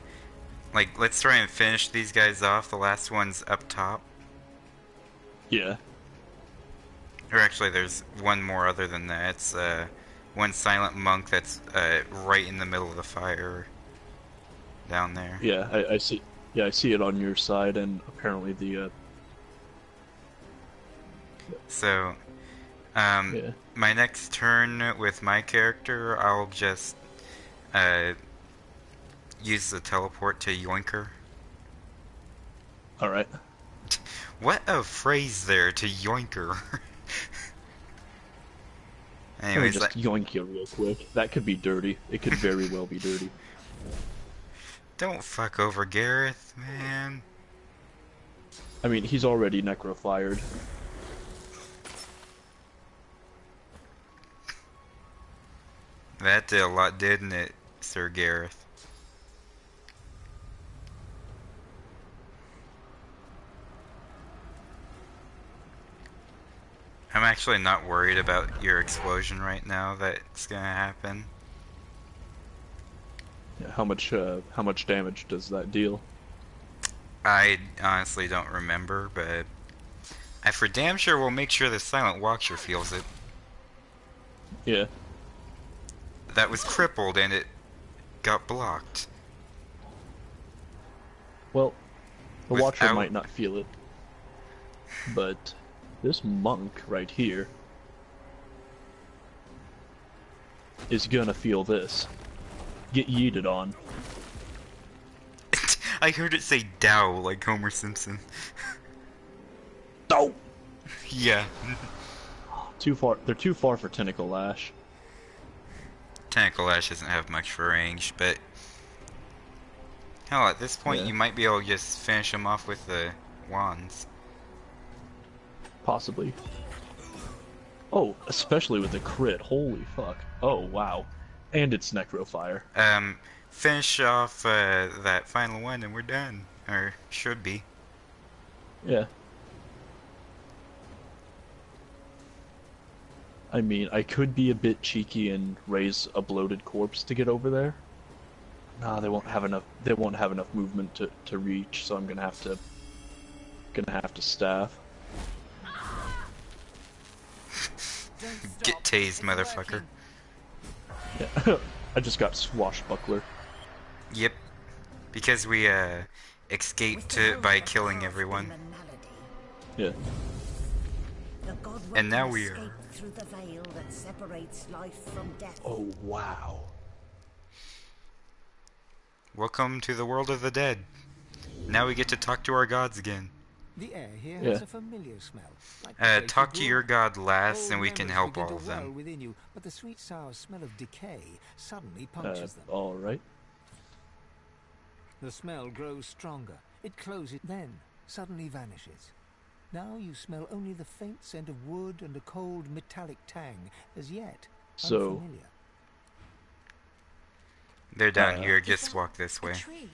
like, let's try and finish these guys off. The last one's up top. Yeah. Or actually, there's one more other than that. It's, one silent monk that's, right in the middle of the fire. Down there. Yeah, I see. Yeah, I see it on your side, and apparently the, So, yeah. my next turn with my character, I'll just, use the teleport to Yoinker. Alright. What a phrase there, to Yoinker. Let me Anyways, just yoink you real quick. That could be dirty. It could very well be dirty. don't fuck over Gareth, man. I mean, he's already necro-fired. That did a lot, didn't it, Sir Gareth? I'm actually not worried about your explosion right now that's gonna happen. Yeah, how much damage does that deal? I honestly don't remember, but I for damn sure will make sure the Silent Watcher feels it. Yeah. That was crippled and it got blocked. Well, the Watcher Without- might not feel it, but this monk right here is gonna feel this. Get yeeted on. I heard it say Dow like Homer Simpson. Dow! Yeah. Too far. They're too far for Tentacle Lash. Tentacle Lash doesn't have much for range, but hell, at this point Yeah. you might be able to just finish them off with the wands. Possibly. Oh, especially with the crit. Holy fuck. Oh, wow. And it's Necrofire. Finish off that final one and we're done. Or should be. Yeah. I mean, I could be a bit cheeky and raise a bloated corpse to get over there. Nah, they won't have enough. They won't have enough movement to reach, so I'm gonna have to staff. Get tased, motherfucker. Yeah. I just got swashbuckler. Yep. Because we escaped by killing everyone. Yeah. And now we are. Through the veil that separates life from death. Oh, wow. Welcome to the world of the dead. Now we get to talk to our gods again. The air here Yeah. has a familiar smell. Like the place Talk you to your grew god up. last, and Old we can memories help begin all to of well them. within you, but the sweet sour smell of decay suddenly punctures them. Alright. The smell grows stronger. It closes, then suddenly vanishes. Now you smell only the faint scent of wood and a cold metallic tang, as yet So- unfamiliar. They're down here, just walk this way. Tree.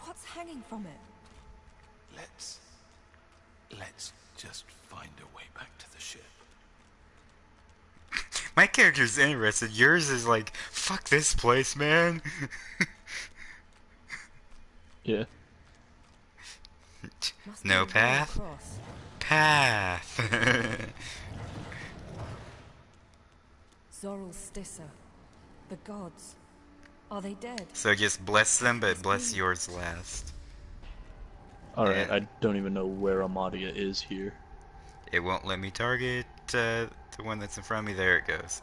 What's hanging from it? Let's just find a way back to the ship. My character's interested. Yours is like, fuck this place, man. Yeah. Must be No a way path? across. Path. Zorul Stissa. The gods. Are they dead? So just bless them, but bless yours last. Alright, I don't even know where Amadia is here. It won't let me target the one that's in front of me. There it goes.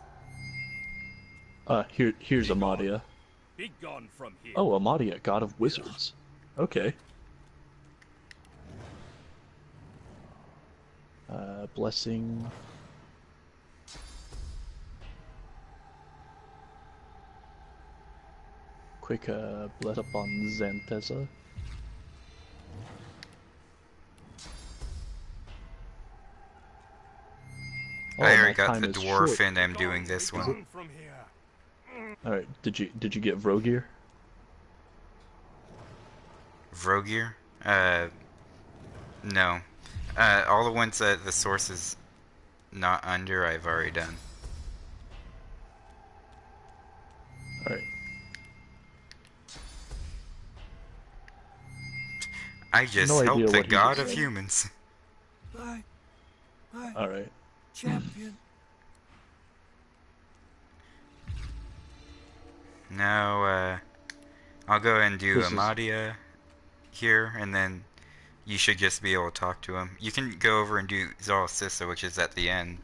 Here's Amadia. Be gone from here. Oh, Amadia, god of wizards. Okay. Blessing. Quick, bless up on Xantheza. Oh, I my already got time the is dwarf, short. and I'm doing this one. Alright, did you get Vrogir? Vrogir? No. All the ones that the source is not under, I've already done. Alright. I just No idea helped the what he god just of said. humans. Alright. Champion. Now, I'll go ahead and do This is- Amadia here, and then you should just be able to talk to him. You can go over and do Zalcissa, which is at the end.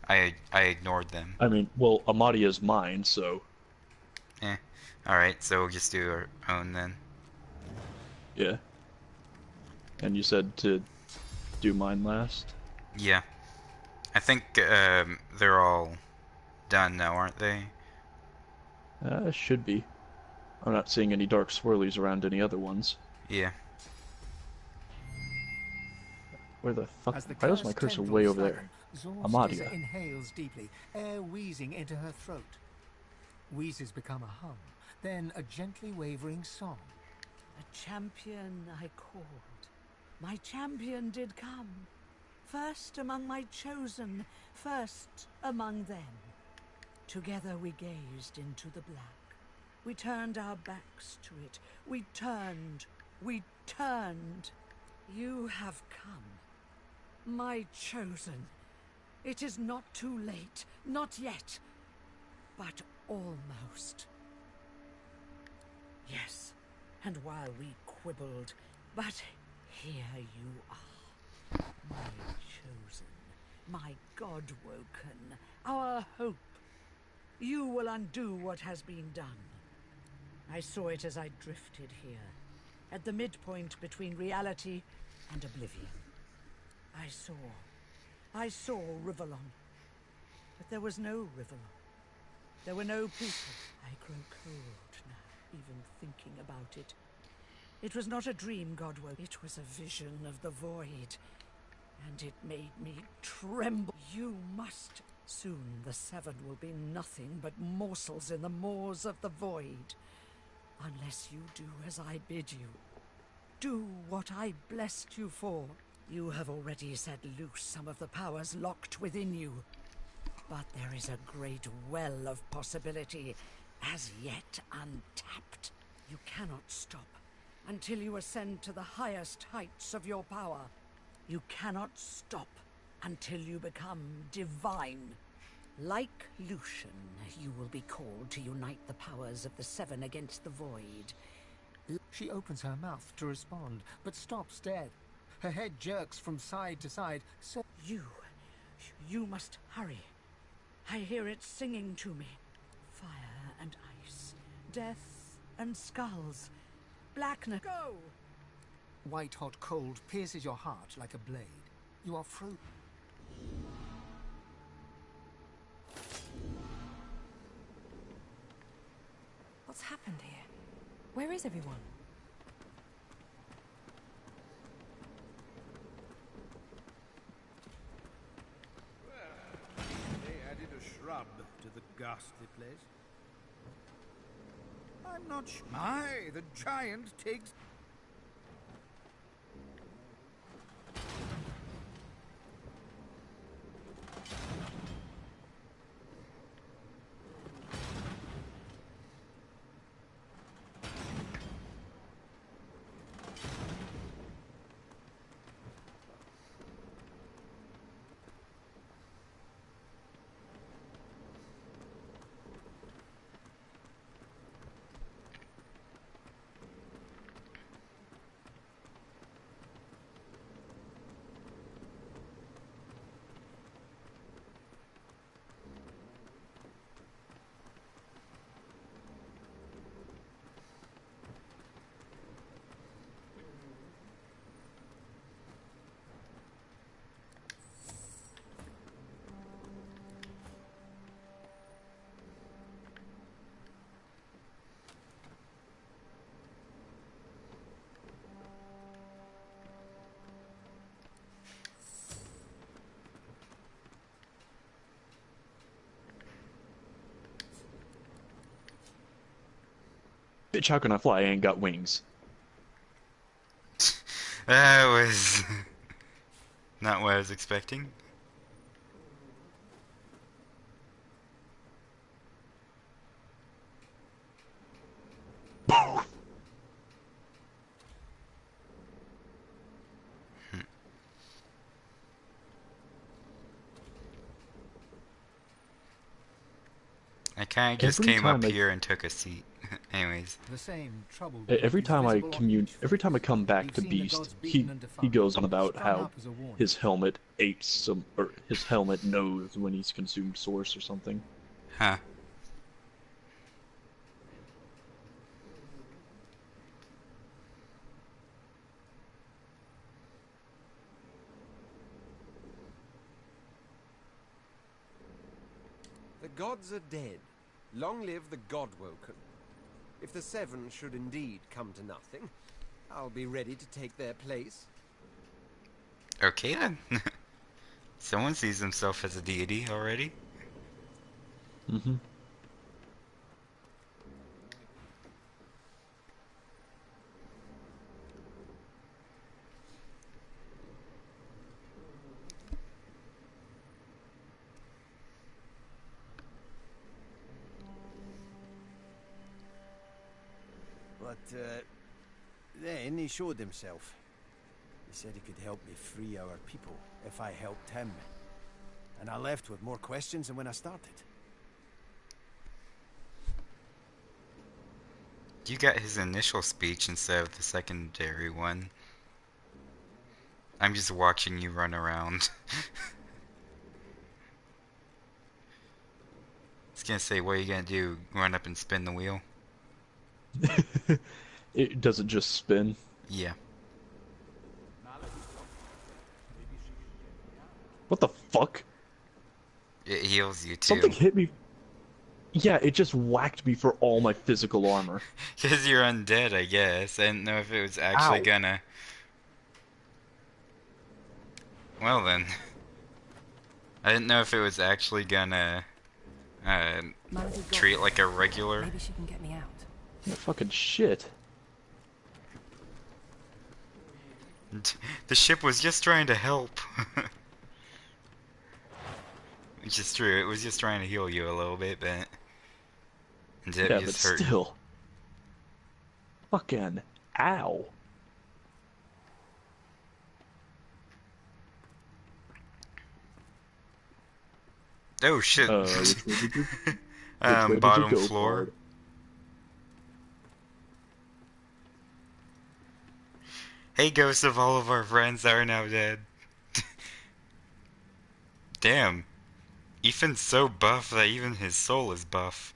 I ignored them. I mean, well, Amadia's mine, so... Eh. Alright, so we'll just do our own then. Yeah. And you said to do mine last? Yeah. I think they're all done now, aren't they? Should be. I'm not seeing any dark swirlies around any other ones. Yeah. Where the fuck? As the Why was my cursed cursor way tendrils over there? slacken, Amadia. Zorstissa inhales deeply, air wheezing into her throat. Wheezes become a hum, then a gently wavering song. A champion I called. My champion did come. First among my chosen, first among them. Together we gazed into the black. We turned our backs to it. We turned. You have come. My chosen. It is not too late. Not yet. But almost. Yes. And while we quibbled, but here you are. My chosen. My God-woken. Our hope. You will undo what has been done. I saw it as I drifted here, at the midpoint between reality and oblivion. I saw Rivellon. But there was no Rivellon. There were no people. I grow cold now, even thinking about it. It was not a dream, Godwoke. It was a vision of the void. And it made me tremble. You must. Soon the Seven will be nothing but morsels in the maws of the void. Unless you do as I bid you. Do what I blessed you for. You have already set loose some of the powers locked within you. But there is a great well of possibility, as yet untapped. You cannot stop until you ascend to the highest heights of your power. You cannot stop until you become divine. Like Lucian, you will be called to unite the powers of the Seven against the void. She opens her mouth to respond, but stops dead. Her head jerks from side to side. So You must hurry. I hear it singing to me. Fire and ice, death and skulls, blackness. Go! white-hot cold pierces your heart like a blade. You are frozen. What's happened here? Where is everyone? They added a shrub to the ghastly place. I'm not sure. My, the giant takes... Bitch, how can I fly? I ain't got wings. That was not what I was expecting. I kind of just Every came up time here and took a seat. Anyways. The same troubled every look is time I visible on each every face. time I come back You've to seen the Beast, gods beaten and he defied, goes on about sprung how up as a warning. his helmet ate some, or his helmet knows when he's consumed source or something. Huh. The gods are dead. Long live the God-woken. If the Seven should indeed come to nothing, I'll be ready to take their place. Okay then. Someone sees himself as a deity already. Mm-hmm. But then he showed himself. He said he could help me free our people if I helped him. And I left with more questions than when I started. You got his initial speech instead of the secondary one. I'm just watching you run around. I was gonna say, what are you gonna do? Run up and spin the wheel? It doesn't just spin. Yeah. What the fuck? It heals you too. Something hit me. Yeah, it just whacked me for all my physical armor. Because you're undead, I guess. I didn't know if it was actually Ow. gonna... Well then. I didn't know if it was actually gonna... treat it like a regular... Maybe she can get me out. Yeah, fucking shit. The ship was just trying to help. Which is true, it was just trying to heal you a little bit, but... Ended Yeah, up but just hurting. still. Fucking ow. Oh shit. Which way did you, which way did Bottom you go, floor. Bard? Hey, ghosts of all of our friends that are now dead. Damn. Ethan's so buff that even his soul is buff.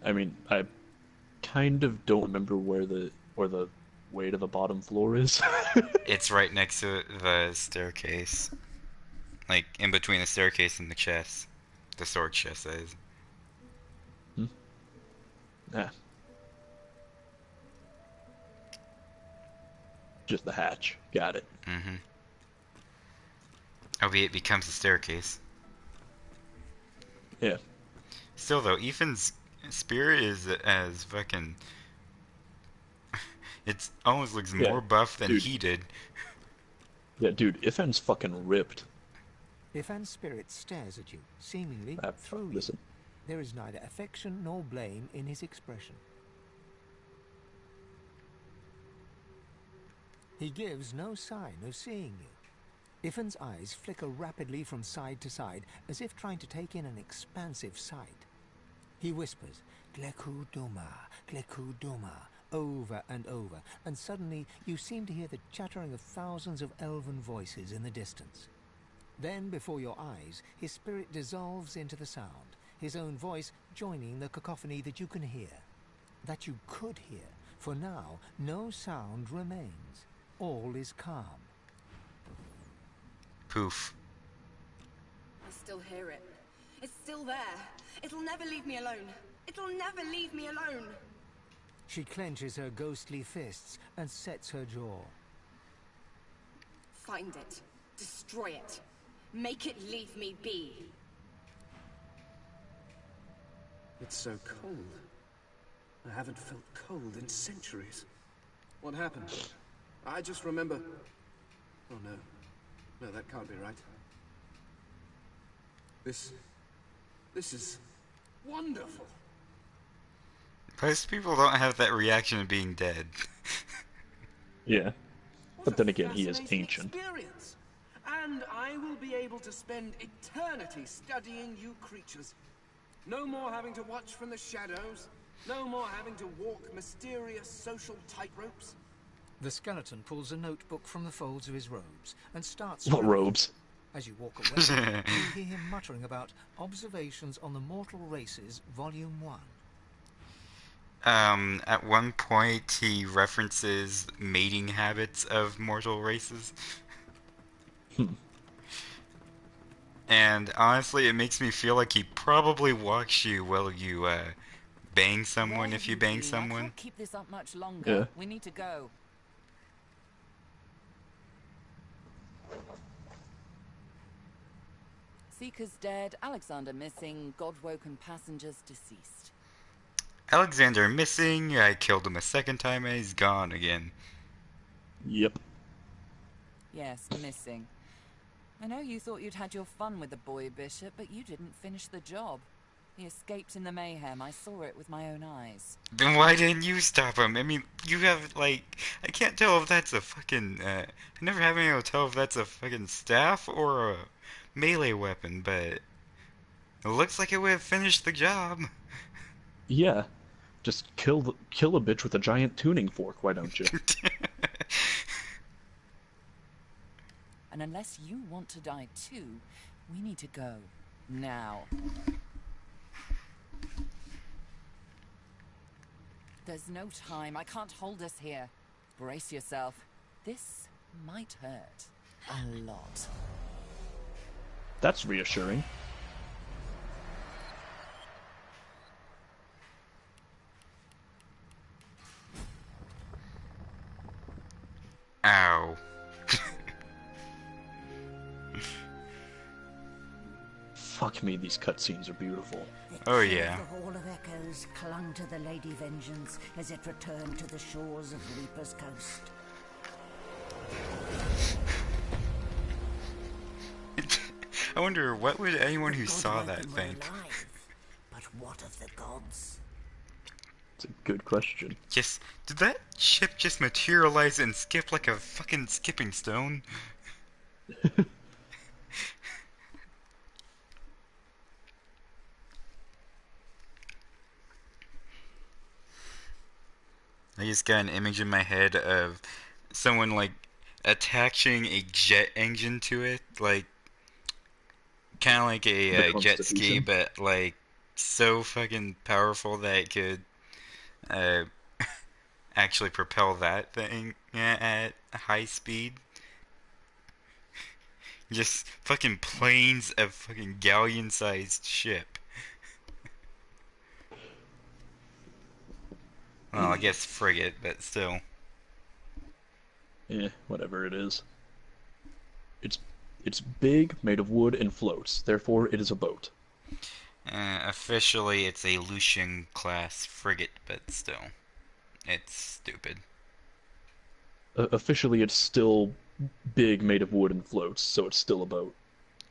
I mean, I kind of don't remember where the way to the bottom floor is. It's right next to the staircase. Like, in between the staircase and the chest. The sword chest, that is. Hmm. Ah. Just the hatch. Got it. Mm-hmm. Albeit it becomes a staircase. Yeah. Still though, Ethan's spirit is as fucking... It almost looks more buff than dude. he did. Yeah, dude, Ifen's fucking ripped. Ifan's spirit stares at you, seemingly through you. Listen. There is neither affection nor blame in his expression. He gives no sign of seeing you. Ifan's eyes flicker rapidly from side to side, as if trying to take in an expansive sight. He whispers, Gleku Duma, Gleku Duma, over and over, and suddenly you seem to hear the chattering of thousands of elven voices in the distance. Then, before your eyes, his spirit dissolves into the sound, his own voice joining the cacophony that you can hear. That you could hear, for now no sound remains. All is calm. Poof. I still hear it. It's still there. It'll never leave me alone. It'll never leave me alone. She clenches her ghostly fists and sets her jaw. Find it. Destroy it. Make it leave me be. It's so cold. I haven't felt cold in centuries. What happened? I just remember... Oh no. No, that can't be right. This is wonderful. Most people don't have that reaction of being dead. Yeah. What But a then again, he is fascinating ancient. experience. And I will be able to spend eternity studying you creatures. No more having to watch from the shadows. No more having to walk mysterious social tightropes. The skeleton pulls a notebook from the folds of his robes and starts What scribbling. robes? As you walk away, you hear him muttering about Observations on the Mortal Races, Volume 1. At one point, he references mating habits of mortal races. And honestly, it makes me feel like he probably walks you while you, bang someone if you bang I someone. can't keep this up much longer. Yeah. We need to go. Seekers dead, Alexander missing, God-woken passengers deceased. Alexander missing, I killed him a second time and he's gone again. Yep. Yes, missing. I know you thought you'd had your fun with the boy, Bishop, but you didn't finish the job. He escaped in the mayhem. I saw it with my own eyes. Then why didn't you stop him? I mean, you have, like, I can't tell if that's a fucking, I never have been able to tell if that's a fucking staff or a melee weapon, but it looks like it would have finished the job. Yeah. Just kill a bitch with a giant tuning fork, why don't you? And unless you want to die too, we need to go. Now. There's no time. I can't hold us here. Brace yourself. This might hurt. A lot. That's reassuring. Ow. Fuck me, these cutscenes are beautiful. Oh yeah. The Hall of Echoes clung to the Lady Vengeance as it returned to the shores of Reaper's Coast. I wonder, what would anyone who The saw Godwoken that were think? alive, but what of the gods? It's a good question. Did that ship just materialize and skip like a fucking skipping stone? I just got an image in my head of someone, like, attaching a jet engine to it, like, kind of like a jet ski, but, like, so fucking powerful that it could actually propel that thing at high speed. Just fucking planes of fucking galleon-sized ship. Well, I guess frigate, but still. Eh, whatever it is. It's big, made of wood, and floats. Therefore, it is a boat. Officially, it's a Lucian class frigate, but still, it's stupid. Officially, it's still big, made of wood, and floats, so it's still a boat.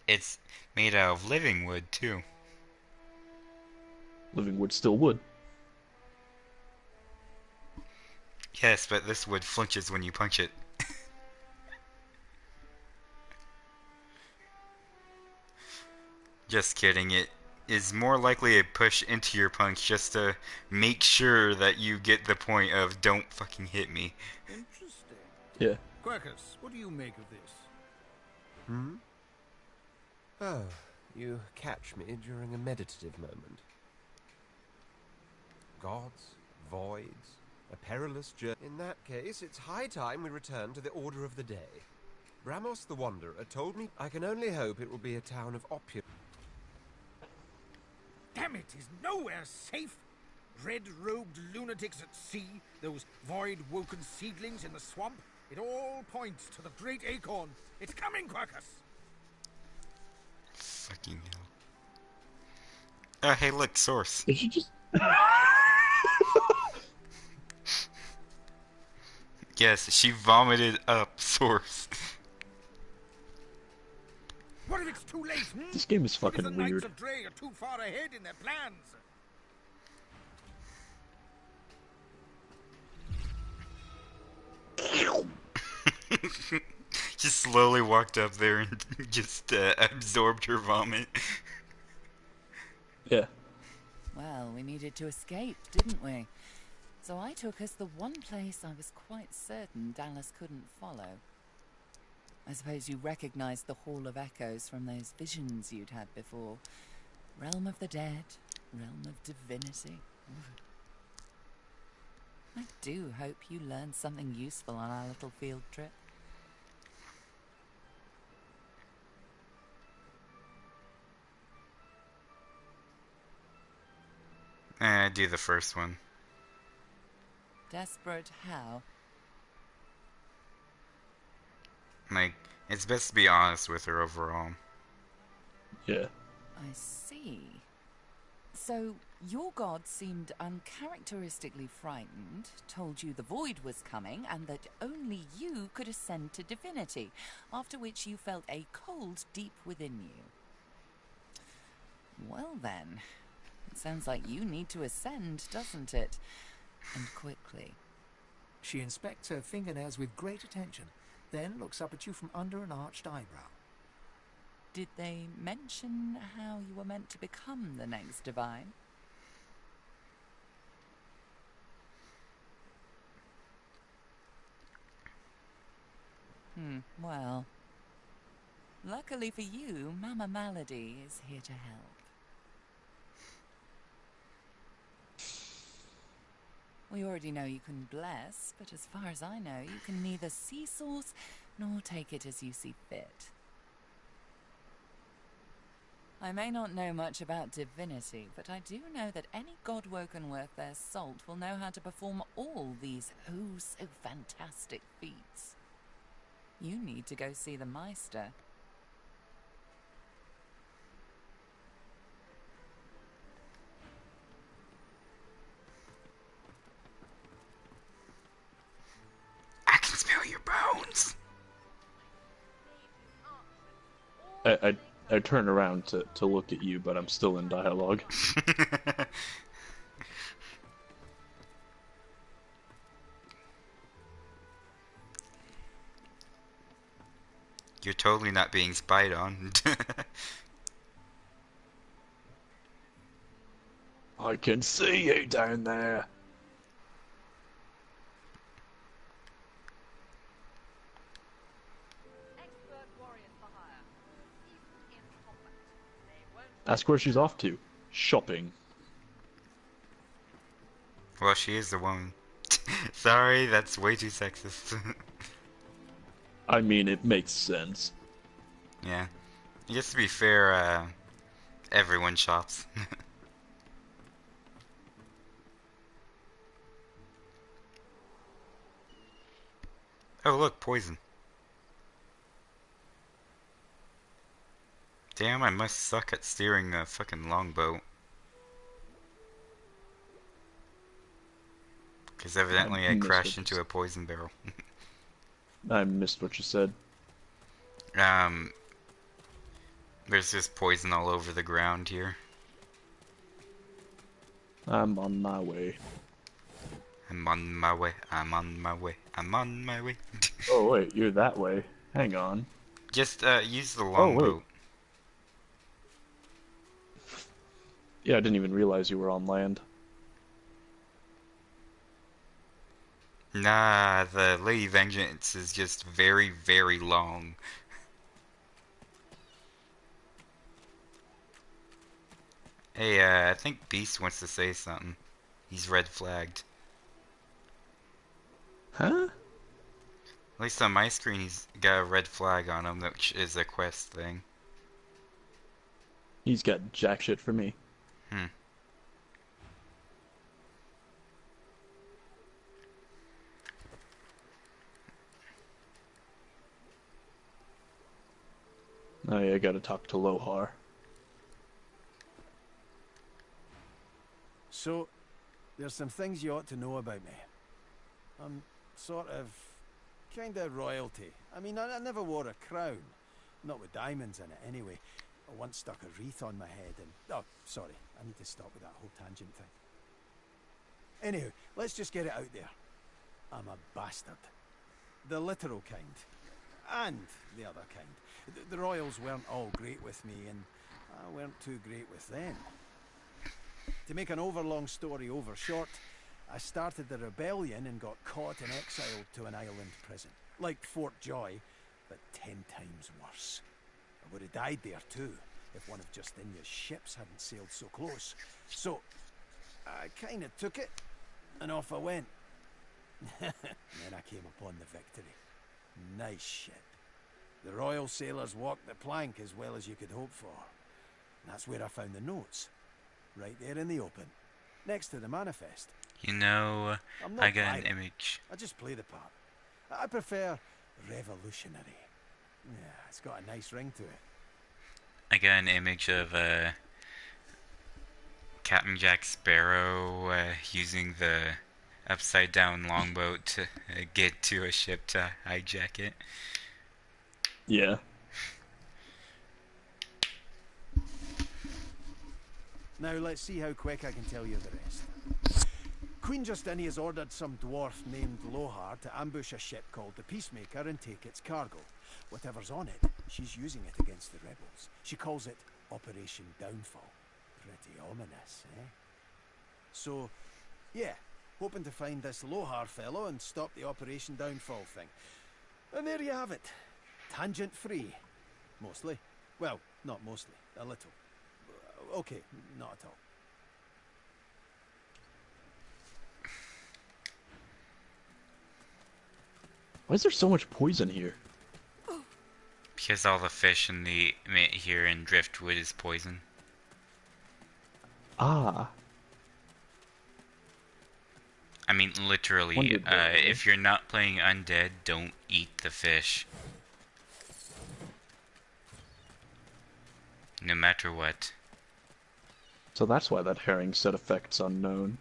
It's made out of living wood too. Living wood, still wood. Yes, but this wood flinches when you punch it. Just kidding, it is more likely to push into your punch just to make sure that you get the point of don't fucking hit me. Interesting. Yeah. Quercus, what do you make of this? Hmm? Oh, you catch me during a meditative moment. Gods, voids, a perilous journey. In that case, it's high time we return to the order of the day. Bramos the Wanderer told me I can only hope it will be a town of opulence. Damn it, is nowhere safe. Red-robed lunatics at sea, those void-woken seedlings in the swamp. It all points to the great acorn. It's coming, Quercus! Fucking hell. Oh, hey, look, source. Did you just... Yes, she vomited up Source. What if it's too late? This game is What if the fucking Knights weird. of Dre are too far ahead in their plans? Just slowly walked up there and just absorbed her vomit. Yeah. Well, we needed to escape, didn't we? So I took us the one place I was quite certain Dallas couldn't follow. I suppose you recognized the Hall of Echoes from those visions you'd had before. Realm of the dead, realm of divinity. I do hope you learned something useful on our little field trip. Do the first one. Desperate how? Like, it's best to be honest with her overall. Yeah. I see. So, your god seemed uncharacteristically frightened, told you the void was coming, and that only you could ascend to divinity, after which you felt a cold deep within you. Well then, it sounds like you need to ascend, doesn't it? And quickly. She inspects her fingernails with great attention, then looks up at you from under an arched eyebrow. Did they mention how you were meant to become the next divine? Well, luckily for you, Mama Malady is here to help. We already know you can bless, but as far as I know, you can neither see source nor take it as you see fit. I may not know much about divinity, but I do know that any god-woken worth their salt will know how to perform all these oh-so-fantastic feats. You need to go see the Meister. I can smell your bones! I turn around to look at you, but I'm still in dialogue. You're totally not being spied on. I can see you down there. Ask where she's off to. Shopping. Well, she is the woman. Sorry, that's way too sexist. I mean, it makes sense. Yeah. Just to be fair, everyone shops. Oh, look, poison. Damn, I must suck at steering a fucking longboat. Because evidently I crashed into a poison barrel. I missed what you said. There's just poison all over the ground here. I'm on my way. I'm on my way, I'm on my way, I'm on my way. Oh wait, you're that way. Hang on. Just use the longboat. Yeah, I didn't even realize you were on land. Nah, the Lady Vengeance is just very, very long. Hey, I think Beast wants to say something. He's red flagged. Huh? At least on my screen he's got a red flag on him, which is a quest thing. He's got jack shit for me. Oh yeah, I gotta talk to Lohar. So, there's some things you ought to know about me. I'm sort of... kind of royalty. I mean, I never wore a crown. Not with diamonds in it, anyway. I once stuck a wreath on my head and... Oh, sorry. I need to stop with that whole tangent thing. Anywho, let's just get it out there. I'm a bastard. The literal kind. And the other kind. The royals weren't all great with me, and I weren't too great with them. To make an overlong story over short, I started the rebellion and got caught and exiled to an island prison. Like Fort Joy, but 10 times worse. I would have died there too, if one of Justinia's ships hadn't sailed so close. So, I kind of took it, and off I went. And then I came upon the victory. Nice ship. The royal sailors walked the plank as well as you could hope for. And that's where I found the notes. Right there in the open. Next to the manifest. You know, I got an image. I just play the part. I prefer revolutionary. Yeah, it's got a nice ring to it. I got an image of Captain Jack Sparrow using the upside down longboat to get to a ship to hijack it. Yeah. Now let's see how quick I can tell you the rest. Queen Justinia's ordered some dwarf named Lohar to ambush a ship called the Peacemaker and take its cargo. Whatever's on it, she's using it against the rebels. She calls it Operation Downfall. Pretty ominous, eh? So, yeah, hoping to find this Lohar fellow and stop the Operation Downfall thing. And there you have it. Tangent-free. Mostly. Well, not mostly. A little. Okay, not at all. Why is there so much poison here? Because all the fish in the here in Driftwood is poison. Ah. I mean, literally, if you're not playing undead, don't eat the fish. No matter what. So that's why that herring said effects unknown.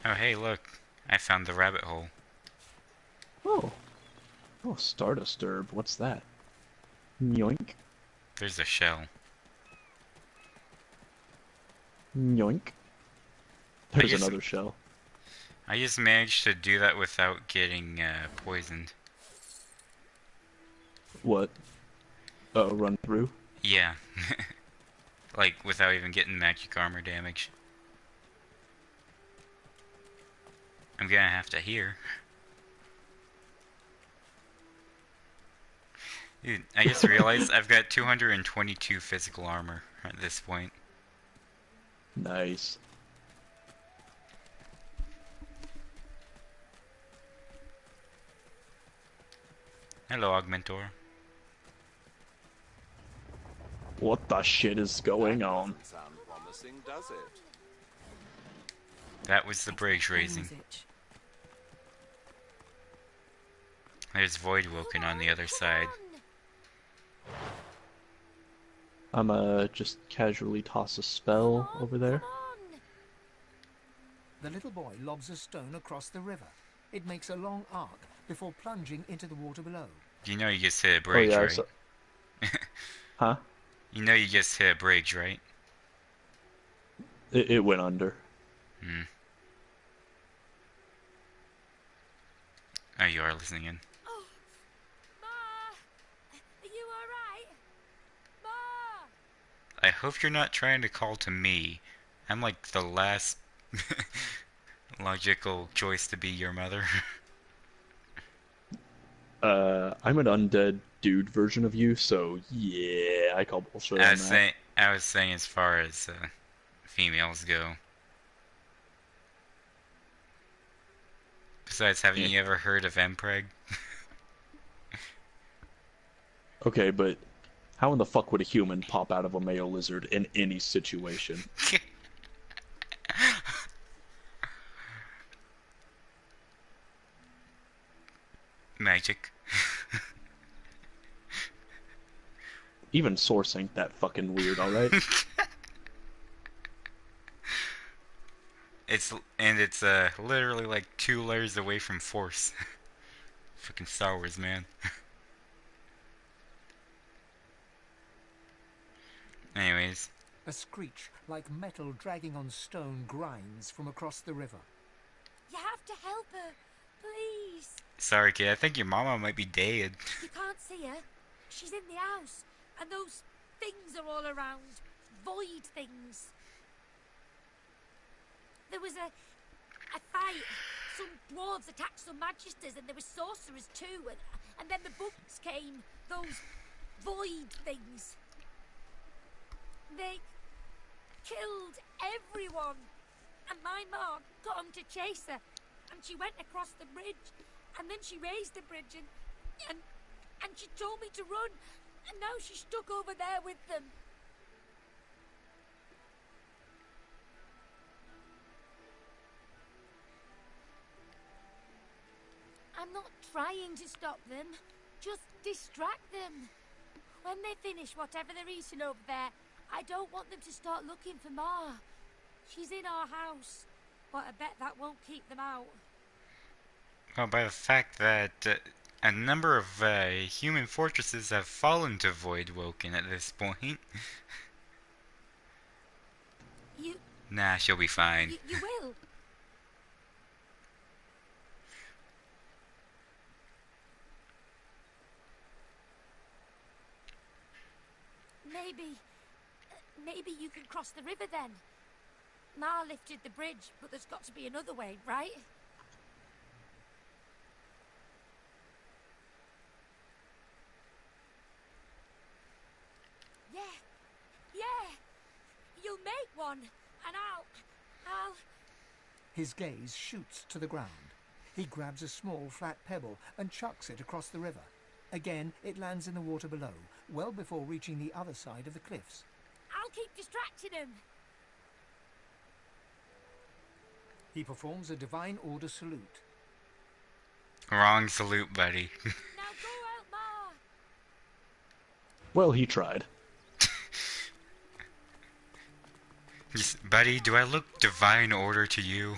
Oh, hey, look. I found the rabbit hole. Oh. Oh, Stardust Herb. What's that? Yoink. There's a shell. Yoink. There's another shell. I just managed to do that without getting poisoned. What? Oh, run through? Yeah. Like, without even getting magic armor damage. I'm gonna have to hear. Dude, I just realized I've got 222 physical armor at this point. Nice. Hello, Augmentor. What the shit is going on? Sound promising, does it? That was the bridge raising. There's Void Woken on the other side. I'm just casually toss a spell over there. The little boy lobs a stone across the river. It makes a long arc before plunging into the water below. You know you just hit a bridge, oh, yeah, right? so... Huh? You know you just hit a bridge, right? It went under. Hmm. Oh, you are listening in. Oh, Ma! Are you alright? Ma! I hope you're not trying to call to me. I'm like the last logical choice to be your mother. I'm an undead dude version of you, so yeah, I call bullshit on that. I was saying as far as females go. Besides, haven't you ever heard of Mpreg? Okay, but how in the fuck would a human pop out of a male lizard in any situation? Magic. Even Source ain't that fucking weird, alright? It's literally like 2 layers away from Force. Fucking Star Wars, man. Anyways. A screech like metal dragging on stone grinds from across the river. You have to help her, please. Sorry, kid. I think your mama might be dead. You can't see her. She's in the house, and those things are all around. Void things. There was a fight. Some dwarves attacked some magisters, and there were sorcerers too. And then the books came. Those void things. They killed everyone. And my mom got them to chase her. And she went across the bridge. And then she raised the bridge and she told me to run. And now she's stuck over there with them. I'm not trying to stop them. Just distract them. When they finish whatever they're eating over there, I don't want them to start looking for Ma. She's in our house, but I bet that won't keep them out. Well, by the fact that a number of human fortresses have fallen to Void Woken at this point. Nah, she'll be fine. You will. Maybe you can cross the river then. Ma lifted the bridge, but there's got to be another way, right? Yeah. You'll make one, and I'll... His gaze shoots to the ground. He grabs a small flat pebble and chucks it across the river. Again, it lands in the water below, well before reaching the other side of the cliffs. I'll keep distracting him. He performs a Divine Order salute. Wrong salute, buddy. Now go out, Ma. Well, he tried. Buddy, do I look Divine Order to you?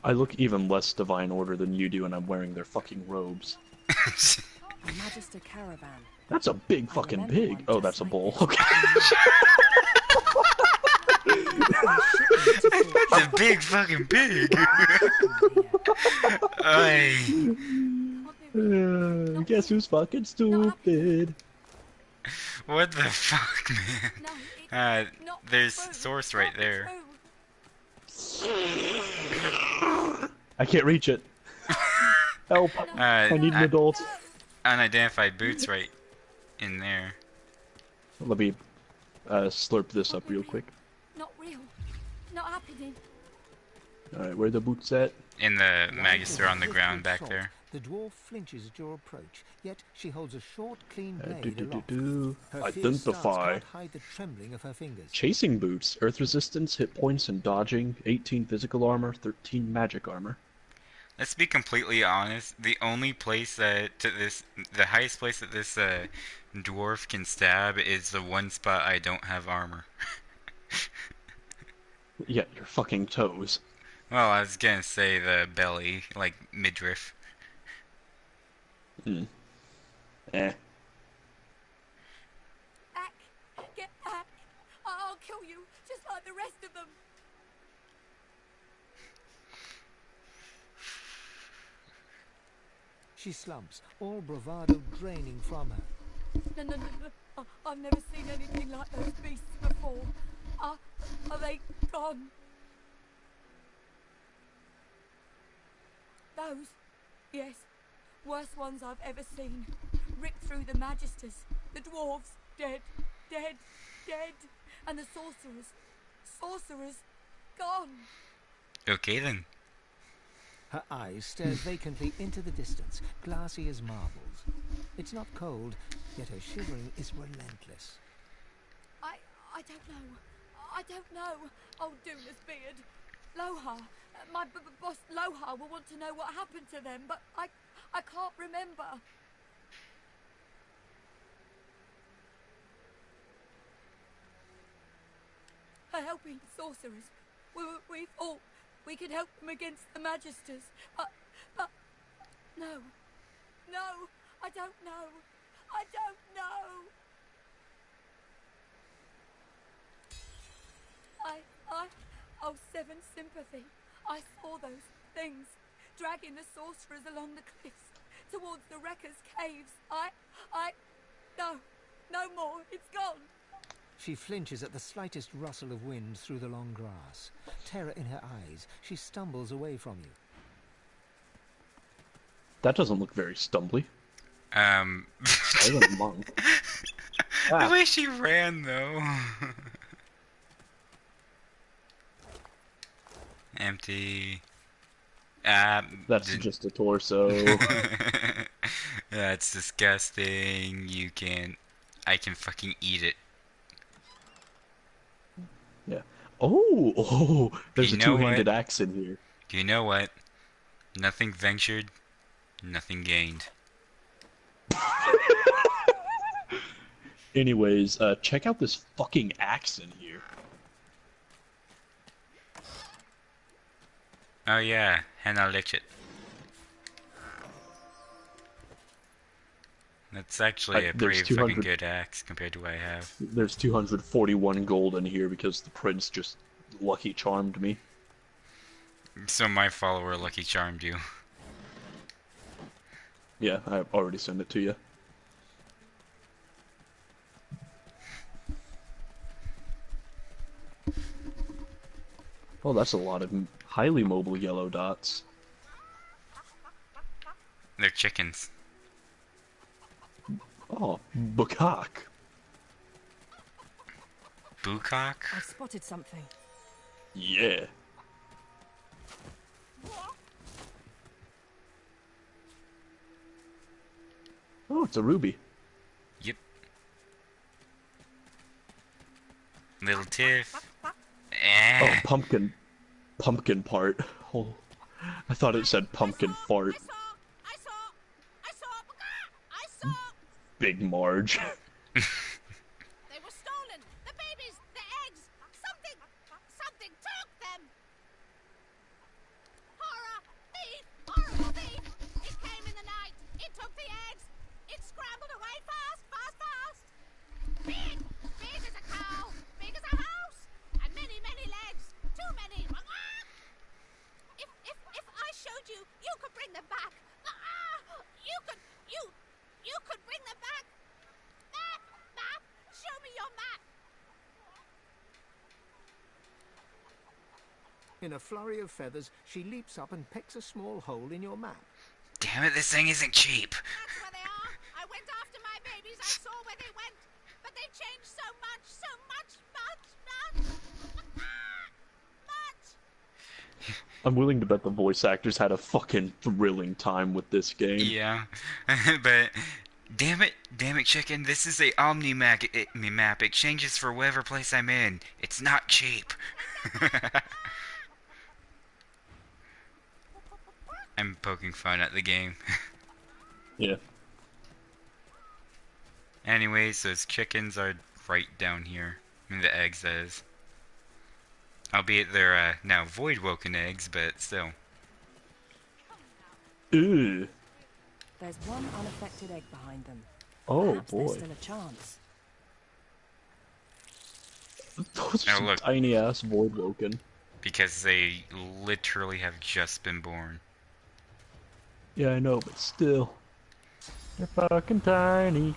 I look even less Divine Order than you do, and I'm wearing their fucking robes. A Magister caravan. That's a big fucking pig. Oh, that's a bull. Okay. That's a big fucking pig. Guess who's fucking stupid? What the fuck, man? There's source right there. I can't reach it. Help! I need an adult. Unidentified boots right in there. Let me slurp this up real quick. Not real. Not happening. Alright, where the boots at? In the Magister on the ground back there. The dwarf flinches at your approach, yet she holds a short, clean blade aloft. Her fierce stance Identify. can't hide the trembling of her fingers. Chasing boots, earth resistance, hit points, and dodging. 18 physical armor, 13 magic armor. Let's be completely honest. The only place the highest place that this dwarf can stab is the one spot I don't have armor. Yeah, your fucking toes. Well, I was gonna say the belly, like midriff. Eh. Back. Get back. I'll kill you, just like the rest of them. She slumps, all bravado draining from her. No. I've never seen anything like those beasts before. Are they gone? Those? Yes. Worst ones I've ever seen. Ripped through the Magisters. The dwarves. Dead. And the sorcerers. Gone. Okay then. Her eyes stare vacantly into the distance, glassy as marbles. It's not cold, yet her shivering is relentless. I don't know. Old Duna's beard. Lohar. My boss Lohar will want to know what happened to them, but I can't remember. Her helping sorcerers. We thought we could help them against the Magisters, but no, I don't know. I don't know. Oh, Seven Sympathy. I saw those things dragging the sorcerers along the cliffs towards the Wrecker's caves. No more. It's gone. She flinches at the slightest rustle of wind through the long grass. Terror in her eyes, she stumbles away from you. That doesn't look very stumbly. Monk. The way she ran, though. Empty. That's just a torso. That's disgusting. I can fucking eat it. Yeah. Oh, there's a two-handed axe in here. Do you know what? Nothing ventured, nothing gained. Anyways, check out this fucking axe in here. Oh yeah, and I'll lick it. That's actually a pretty fucking good axe compared to what I have. There's 241 gold in here because the prince just lucky charmed me. So my follower lucky charmed you. Yeah, I already sent it to you. Oh, that's a lot of highly mobile yellow dots. They're chickens. Oh, Bukak. Bukak? I spotted something. Yeah. Oh, it's a ruby. Yep. Little Tiff. Oh, pumpkin part. Oh, I thought it said pumpkin fart. I saw. Big Marge. They were stolen. The babies, the eggs. Something took them. Horror, thief, horrible thief. It came in the night. It took the eggs. It scrambled away fast. Big as a cow, big as a house, and many legs. Too many. If I showed you, you could bring them back. You could bring them back. Map, show me your map. In a flurry of feathers, she leaps up and pecks a small hole in your map. Damn it, this thing isn't cheap. That's where they are. I went after my babies. I saw where they went. But they've changed so much. I'm willing to bet the voice actors had a fucking thrilling time with this game. Yeah, but damn it, chicken, this is a Omni map. It changes for whatever place I'm in. It's not cheap. I'm poking fun at the game. Yeah. Anyways, those chickens are right down here. I mean, the eggs, that is. Albeit they're now void-woken eggs, but still. Ew. There's one unaffected egg behind them. Oh, Perhaps boy. There's still a chance. Those Oh, look. tiny-ass void-woken. Because they literally have just been born. Yeah, I know, but still. They're fucking tiny.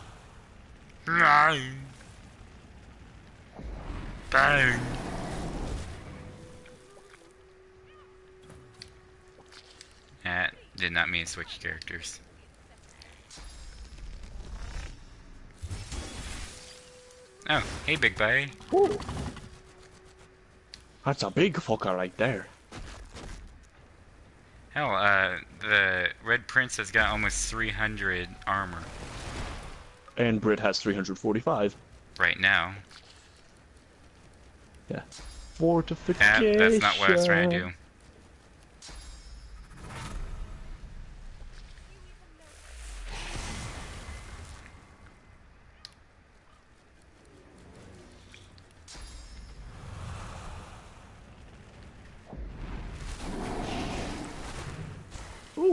Bang. That did not mean to switch characters. Oh, hey, big buddy. Ooh. That's a big fucker right there. Hell, the Red Prince has got almost 300 armor. And Brit has 345. Right now. Yeah. Fortification. That's not what I was trying to do.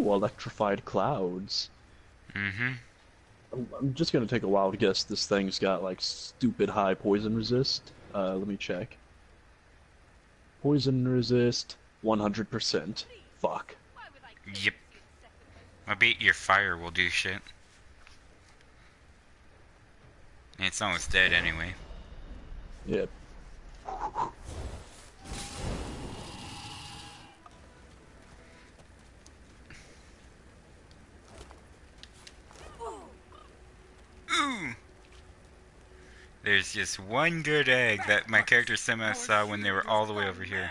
Ooh, electrified clouds. Mm-hmm. I'm just gonna take a wild guess this thing's got, like, stupid high poison resist. Let me check. Poison resist, 100%. Fuck. Yep. I bet your fire will do shit. It's almost dead anyway. Yep. Ooh! There's just one good egg that my character somehow saw when they were all the way over here.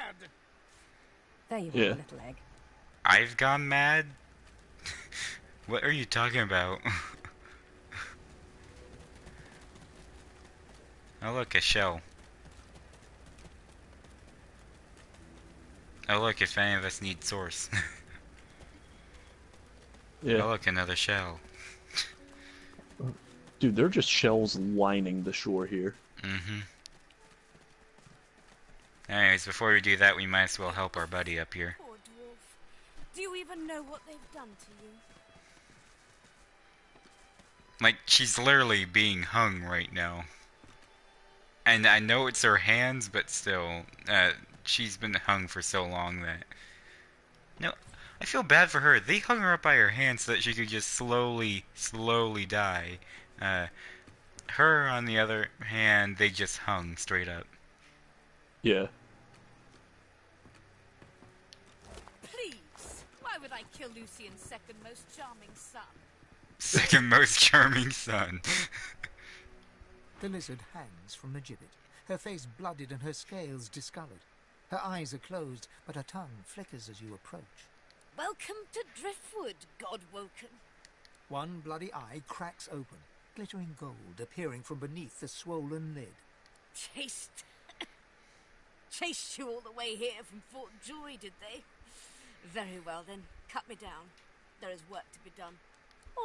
There you Yeah. have a little egg. I've gone mad? What are you talking about? Oh look, a shell. Oh look, if any of us need source. Yeah. Oh look, another shell. Dude, they're just shells lining the shore here. Mm-hmm. Anyways, before we do that, we might as well help our buddy up here. Poor dwarf. Do you even know what they've done to you? Like, she's literally being hung right now. And I know it's her hands, but still, she's been hung for so long that... No, I feel bad for her. They hung her up by her hands so that she could just slowly die. Her, on the other hand, they just hung straight up. Yeah. Please! Why would I kill Lucian's second most charming son? Second most charming son. The lizard hangs from the gibbet, her face blooded and her scales discoloured. Her eyes are closed, but her tongue flickers as you approach. Welcome to Driftwood, Godwoken. One bloody eye cracks open, glittering gold appearing from beneath the swollen lid. Chased you all the way here from Fort Joy, did they? Very well then, cut me down. There is work to be done.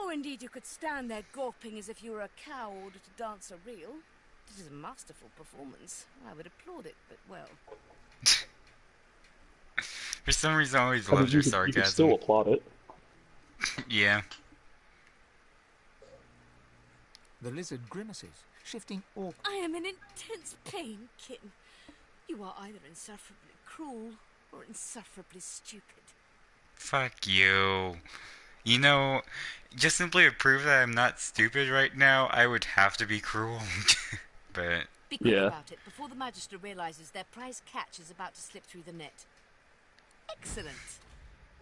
Or indeed you could stand there gawping as if you were a cow ordered to dance a reel. It is a masterful performance. I would applaud it, but well. For some reason, I always I mean, loved your you sarcasm. could still applaud it. Yeah. The lizard grimaces, shifting awkwardly. I am in intense pain, kitten. You are either insufferably cruel or insufferably stupid. Fuck you. You know, just simply to prove that I'm not stupid right now, I would have to be cruel. But... Be quick about it before the Magister realizes their prize catch is about to slip through the net. Excellent.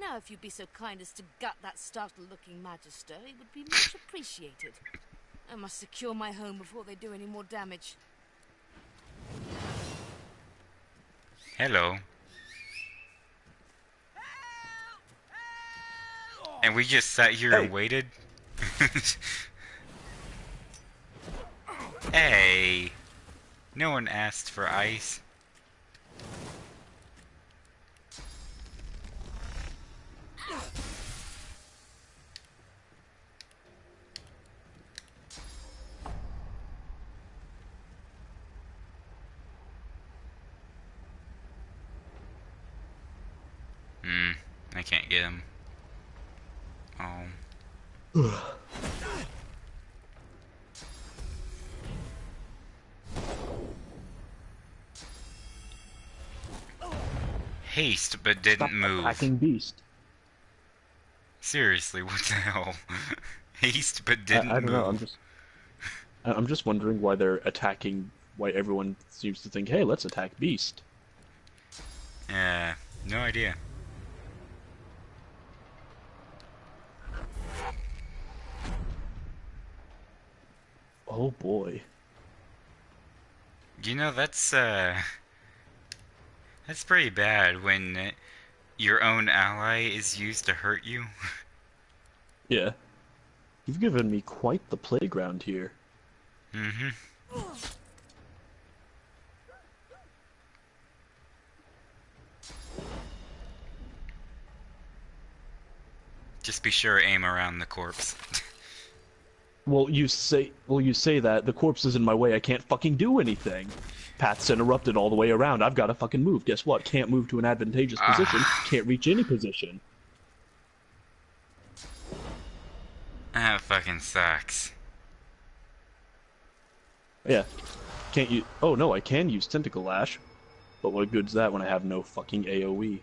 Now if you'd be so kind as to gut that startled-looking Magister, it would be much appreciated. I must secure my home before they do any more damage. Hello. And we just sat here and waited? Hey! No one asked for ice. I can't get him. Oh. Haste, but didn't move. Attacking beast. Seriously, what the hell? Haste, but didn't I don't know. move. I'm just wondering why they're attacking. Why everyone seems to think, hey, let's attack beast. No idea. Oh boy. You know, that's pretty bad when your own ally is used to hurt you. Yeah. You've given me quite the playground here. Mm-hmm. Just be sure to aim around the corpse. Well, you say that. The corpse is in my way. I can't fucking do anything. Path's interrupted all the way around. I've got to fucking move. Guess what? Can't move to an advantageous position. Can't reach any position. That fucking sucks. Yeah. Can't you? Oh no, I can use Tentacle Lash. But what good's that when I have no fucking AoE?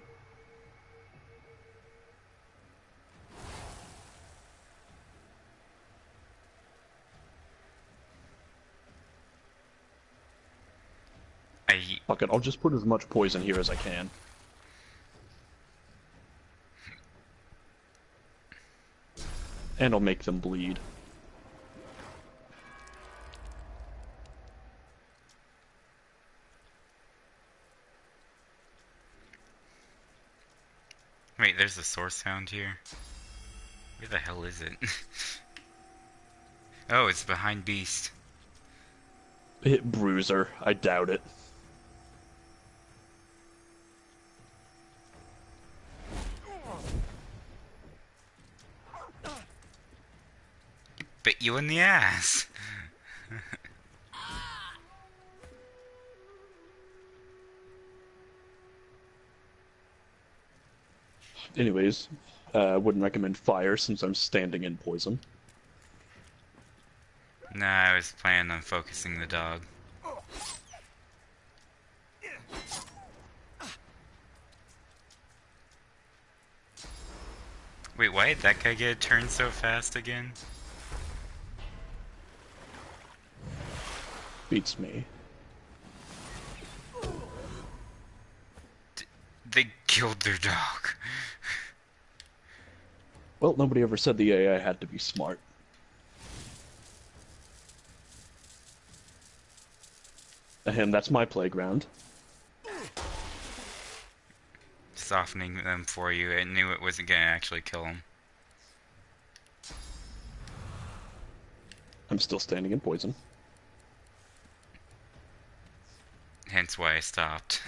Fuck it, I'll just put as much poison here as I can. And I'll make them bleed. Wait, there's a source sound here? Where the hell is it? Oh, it's behind Beast. Hit Bruiser. I doubt it. Bit you in the ass. Anyways, I wouldn't recommend fire since I'm standing in poison. Nah, I was planning on focusing the dog. Wait, why did that guy get a turn so fast again? Beats me. They killed their dog. Well, nobody ever said the AI had to be smart. And that's my playground. Softening them for you. I knew it wasn't gonna actually kill him. I'm still standing in poison. Hence why I stopped.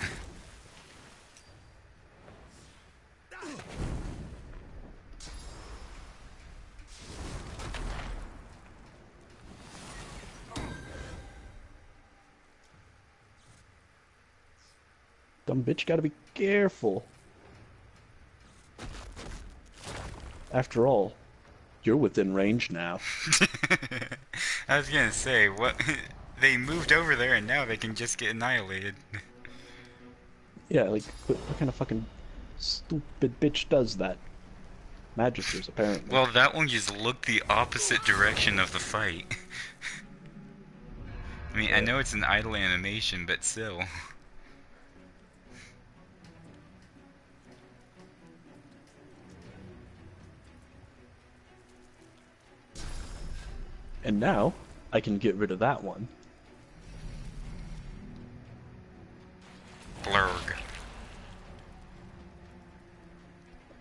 Dumb bitch, gotta be careful. After all, you're within range now. I was gonna say, what? They moved over there and now they can just get annihilated. Yeah, like, what kind of fucking stupid bitch does that? Magisters, apparently. Well, that one just looked the opposite direction of the fight. I mean, I know it's an idle animation, but still. And now, I can get rid of that one. Blurg.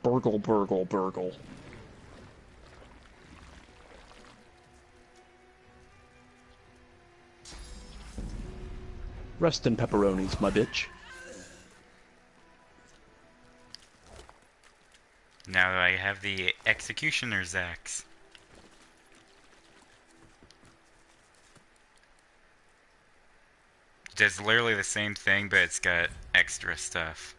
Burgle, burgle, burgle. Rest in pepperonis, my bitch. Now I have the Executioner's Axe. It does literally the same thing, but it's got extra stuff.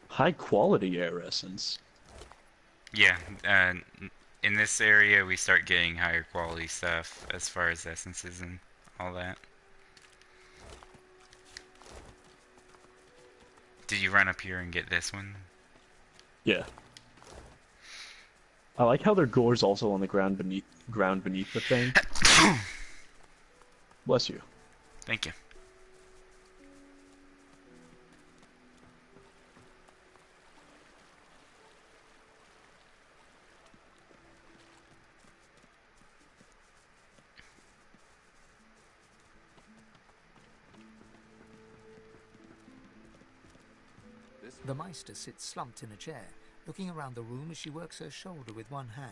High quality air essence. Yeah, in this area we start getting higher quality stuff as far as essences and all that. Did you run up here and get this one? Yeah. I like how their gore's also on the ground beneath the thing. Bless you. Thank you. The Meister sits slumped in a chair, looking around the room as she works her shoulder with one hand.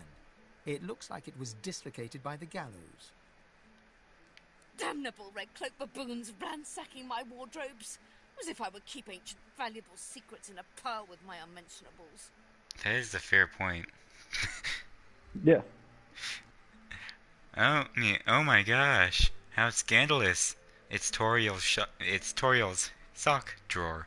It looks like it was dislocated by the gallows. Damnable red cloak baboons ransacking my wardrobes, as if I would keep ancient valuable secrets in a pile with my unmentionables. That is a fair point. Yeah. Oh my gosh. How scandalous. It's Toriel's sock drawer.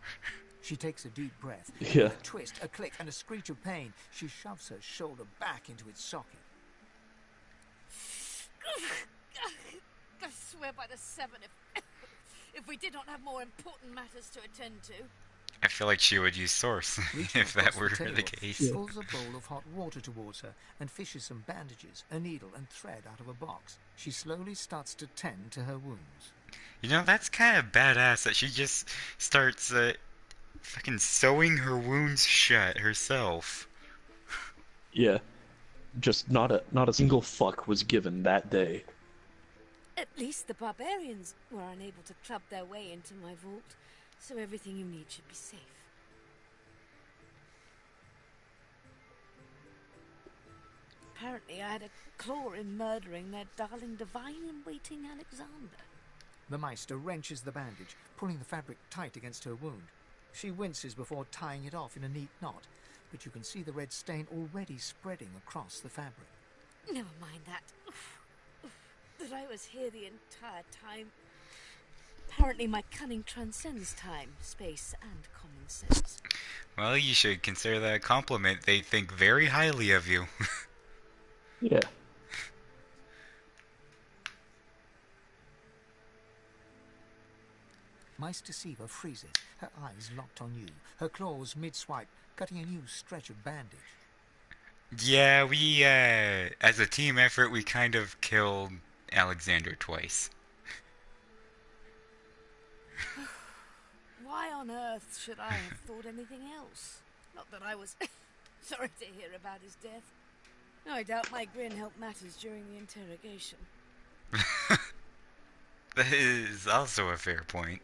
She takes a deep breath. Yeah. With a twist, a click, and a screech of pain, she shoves her shoulder back into its socket. I swear by the seven, if we did not have more important matters to attend to. I feel like she would use Source if that were the case. She pulls a bowl of hot water towards her and fishes some bandages, a needle, and thread out of a box. She slowly starts to tend to her wounds. You know, that's kind of badass that she just starts fucking sewing her wounds shut herself. Yeah. Just not a single fuck was given that day. At least the barbarians were unable to club their way into my vault, so everything you need should be safe. Apparently I had a claw in murdering their darling divine-in-waiting Alexander. The Meister wrenches the bandage, pulling the fabric tight against her wound. She winces before tying it off in a neat knot, but you can see the red stain already spreading across the fabric. Never mind that. That I was here the entire time. Apparently my cunning transcends time, space, and common sense. Well, you should consider that a compliment. They think very highly of you. Yeah. Meister Siva freezes, her eyes locked on you, her claws mid-swipe, cutting a new stretch of bandage. Yeah, we, as a team effort, we kind of killed Alexander twice. Why on earth should I have thought anything else? Not that I was sorry to hear about his death. I doubt my grin helped matters during the interrogation. That is also a fair point.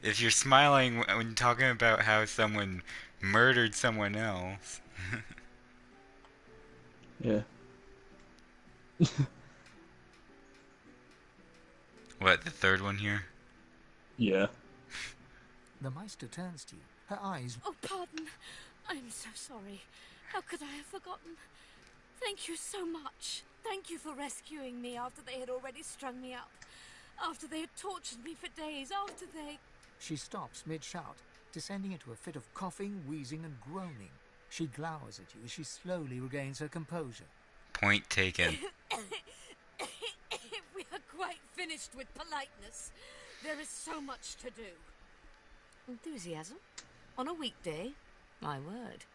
If you're smiling when talking about how someone murdered someone else. Yeah. What, the third one here? Yeah. The Meister turns to you, her eyes... Oh, pardon. I'm so sorry. How could I have forgotten? Thank you so much. Thank you for rescuing me after they had already strung me up. After they had tortured me for days. After they... She stops mid-shout, descending into a fit of coughing, wheezing, and groaning. She glowers at you as she slowly regains her composure. Point taken. We are quite finished with politeness. There is so much to do. Enthusiasm? On a weekday? My word.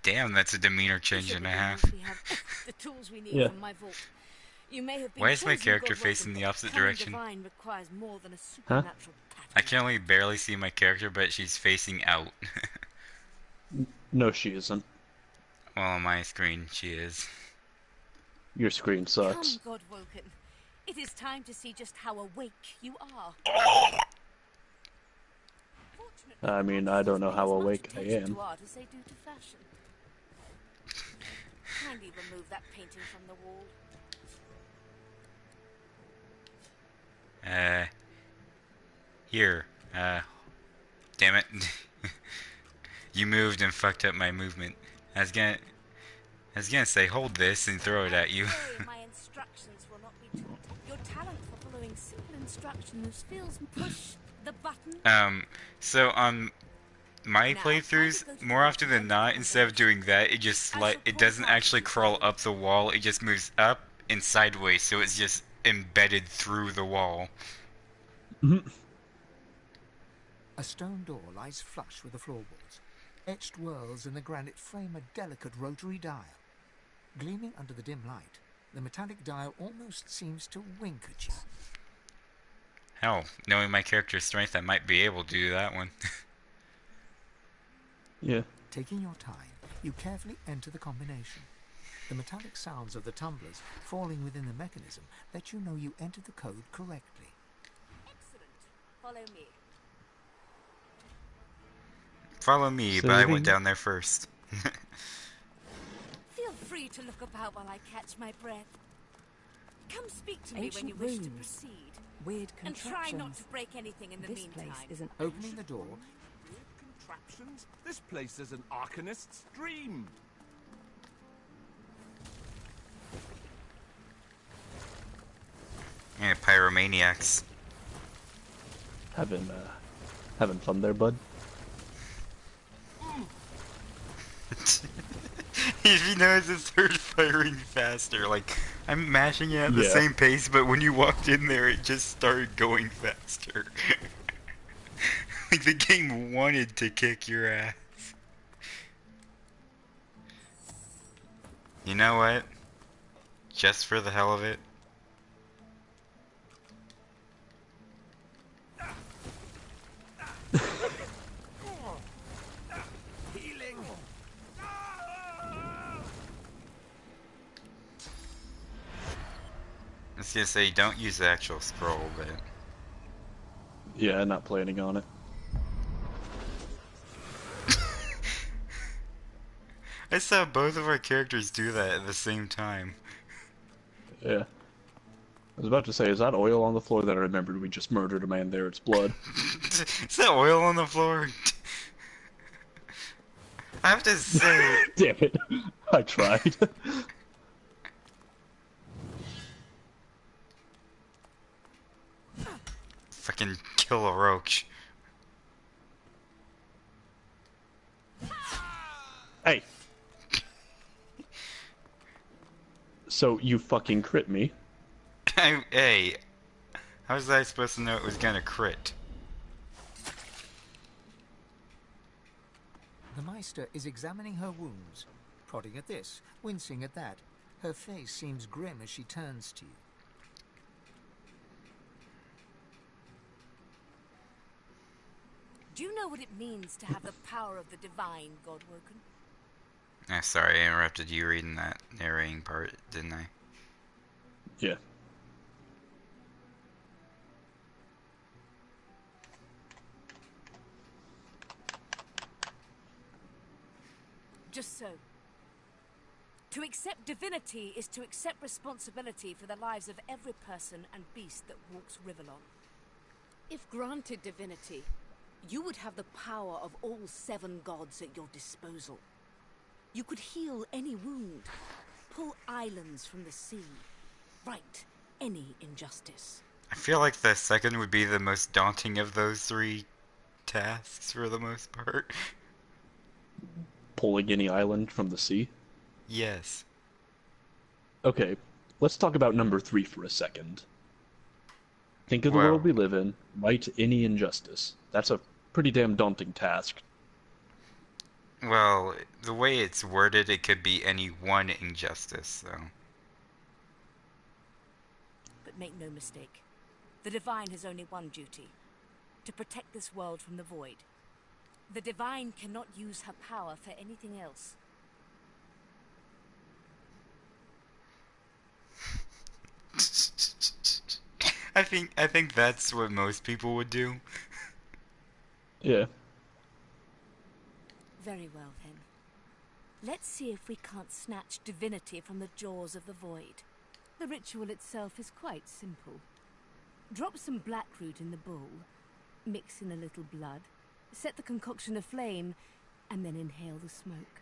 Damn, that's a demeanor change and a half. We have the tools we need Yeah. from my vault. You may have been Why is my chosen character God facing the welcome, opposite but becoming direction? divine requires more than a supernatural pattern. I can only barely see my character, but she's facing out. No, she isn't. Well, on my screen, she is. Your screen sucks. Come, Godwoken. It is time to see just how awake you are. I mean, I don't know how awake I am. To art as they do to fashion. Kindly remove that painting from the wall. Here. Damn it. You moved and fucked up my movement. I was gonna say, hold this and throw it at you. My instructions will not be taught. Your talent for following simple instructions feels push the button. So on my playthroughs, more often than not, instead of doing that, it just it doesn't actually crawl up the wall, it just moves up and sideways, so it's just embedded through the wall. A stone door lies flush with the floorboards. Etched whorls in the granite frame a delicate rotary dial. Gleaming under the dim light, the metallic dial almost seems to wink at you. Hell, knowing my character's strength, I might be able to do that one. Yeah. Taking your time, you carefully enter the combination. The metallic sounds of the tumblers falling within the mechanism let you know you entered the code correctly. Excellent. Follow me. Follow me, but I went down there first. Feel free to look about while I catch my breath. Come speak to me when Ancient you wish to runes, proceed. weird And try not contraptions. to break anything in the This meantime. place is an Opening the door, Contraptions? This place is an arcanist's dream. Yeah, pyromaniacs. Having Having fun there, bud? If you notice, it started firing faster. Like, I'm mashing it at the Yeah. same pace, but when you walked in there, it just started going faster. Like, the game wanted to kick your ass. You know what? Just for the hell of it. Healing. I was gonna say, don't use the actual scroll, but... Yeah, not planning on it. I saw both of our characters do that at the same time. Yeah. I was about to say, is that oil on the floor? Then I remembered we just murdered a man there. It's blood. Is that oil on the floor? I have to say... Damn it. I tried. Fucking kill a roach. Hey! So, you fucking crit me. Hey, how was I supposed to know it was gonna crit? The Meister is examining her wounds, prodding at this, wincing at that. Her face seems grim as she turns to you. Do you know what it means to have the power of the divine, Godwoken? Sorry, I interrupted you reading that narrating part, didn't I? Yeah. Just so. To accept divinity is to accept responsibility for the lives of every person and beast that walks Rivellon. If granted divinity, you would have the power of all 7 gods at your disposal. You could heal any wound, pull islands from the sea, right any injustice. I feel like the second would be the most daunting of those 3 tasks for the most part. Pulling any island from the sea? Yes. Okay, let's talk about number 3 for a second. Think of the Well, world we live in, right any injustice. That's a pretty damn daunting task. well, the way it's worded, it could be any one injustice, though. But make no mistake, the divine has only one duty: to protect this world from the void. The divine cannot use her power for anything else. I think that's what most people would do. Yeah. Very well, then. Let's see if we can't snatch divinity from the jaws of the void. The ritual itself is quite simple. Drop some blackroot in the bowl, mix in a little blood, set the concoction aflame, and then inhale the smoke.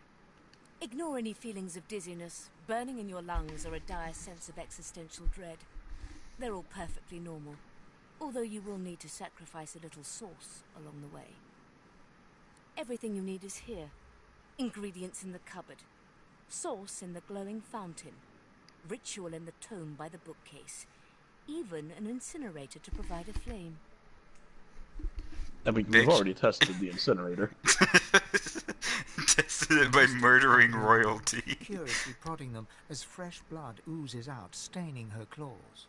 Ignore any feelings of dizziness, burning in your lungs, or a dire sense of existential dread. They're all perfectly normal, although you will need to sacrifice a little sauce along the way. Everything you need is here. Ingredients in the cupboard, sauce in the glowing fountain, ritual in the tome by the bookcase, even an incinerator to provide a flame. I mean, we've already tested the incinerator. Tested it by murdering royalty. Curiously prodding them as fresh blood oozes out, staining her claws.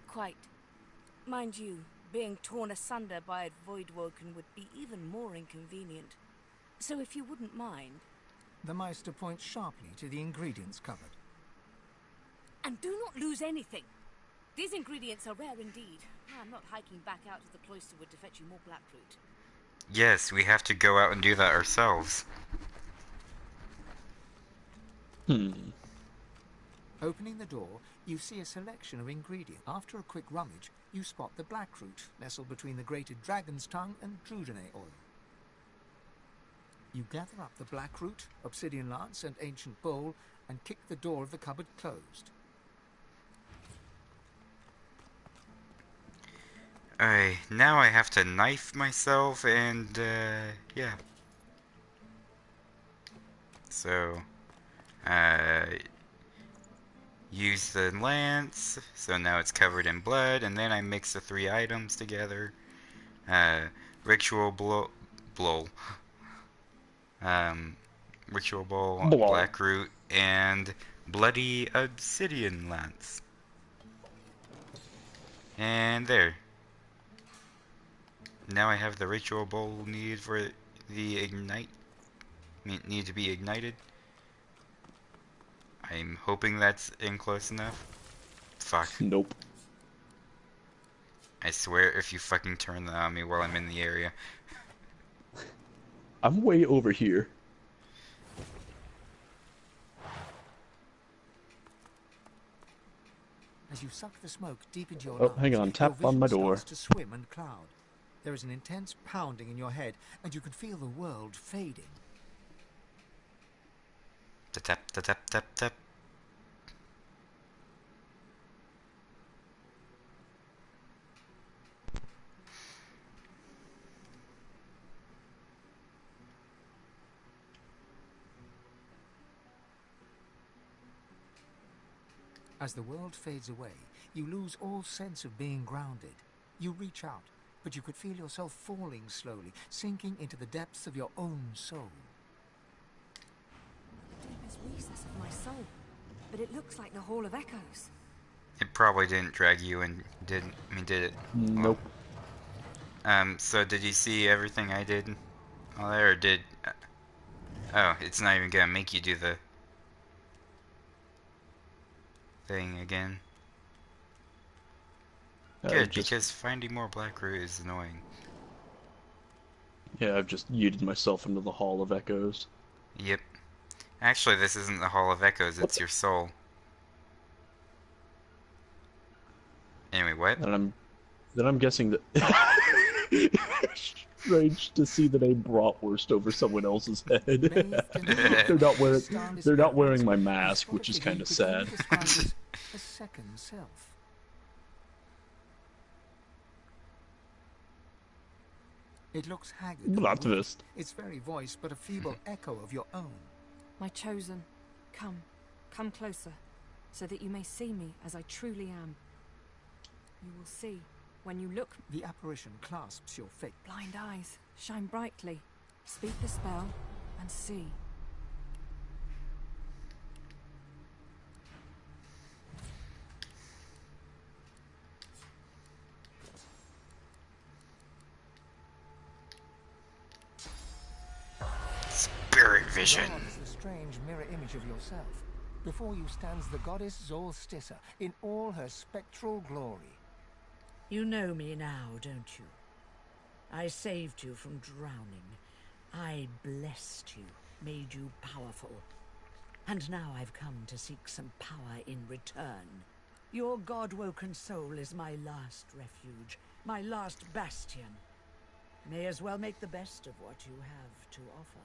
Quite. Mind you, being torn asunder by a Voidwoken would be even more inconvenient. So if you wouldn't mind... The Meister points sharply to the ingredients cupboard. And do not lose anything. These ingredients are rare indeed. I'm not hiking back out to the cloisterwood to fetch you more blackroot. Yes, we have to go out and do that ourselves. Opening the door, you see a selection of ingredients. After a quick rummage, you spot the blackroot, nestled between the grated dragon's tongue and Drudenay oil. You gather up the black root, obsidian lance, and ancient bowl, and kick the door of the cupboard closed. Alright, now I have to knife myself and, yeah. So, use the lance, so now it's covered in blood, and then I mix the 3 items together. Ritual blow. Ritual bowl, Blow. black root, and bloody obsidian lance. And there. Now I have the ritual bowl needed for the ignite. Need to be ignited. I'm hoping that's in close enough. Fuck. Nope. I swear if you fucking turn that on me while I'm in the area. I'm way over here. As you suck the smoke deep into your Oh, lungs, hang on. Tap your on my vision door. starts to swim and cloud. There is an intense pounding in your head, and you can feel the world fading. Tap, tap, tap, tap, tap. As the world fades away, you lose all sense of being grounded. You reach out, but you could feel yourself falling slowly, sinking into the depths of your own soul. Deepest recess of my soul. But it looks like the Hall of Echoes. It probably didn't drag you and did it? Nope. So did you see everything I did? All there, or did... oh, it's not even gonna make you do the thing again. Good, because finding more black root is annoying. Yeah, I've just yeeted myself into the Hall of Echoes. Yep. Actually, this isn't the Hall of Echoes, it's your soul. Anyway, what? Then I'm guessing that... Strange to see the name Bratwurst over someone else's head. They're not wearing my mask, which is kind of sad. A second self. It looks haggard. Bratwurst. Its very voice, but a feeble echo of your own. My chosen, come closer, so that you may see me as I truly am. You will see, when you look... The apparition clasps your face. Blind eyes, shine brightly. Speak the spell, and see. Spirit vision. God is the strange mirror image of yourself. Before you stands the goddess Zolstissa in all her spectral glory. You know me now, don't you? I saved you from drowning. I blessed you, made you powerful. And now I've come to seek some power in return. Your god-woken soul is my last refuge, my last bastion. May as well make the best of what you have to offer.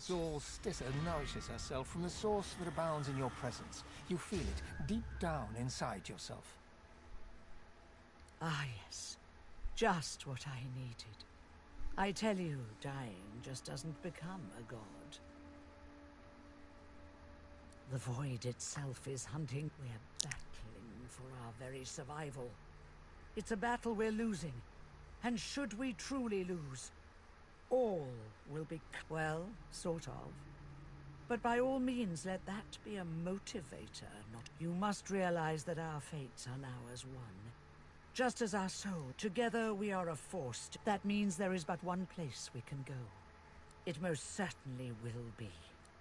Zolstissa nourishes herself from the source that abounds in your presence. You feel it deep down inside yourself. Ah, yes. Just what I needed. I tell you, dying just doesn't become a god. The void itself is hunting. We're battling for our very survival. It's a battle we're losing. And should we truly lose, all will be... well, sort of. But by all means, let that be a motivator, not... You must realize that our fates are now as one. Just as our soul, together we are a force. That means there is but one place we can go. It most certainly will be.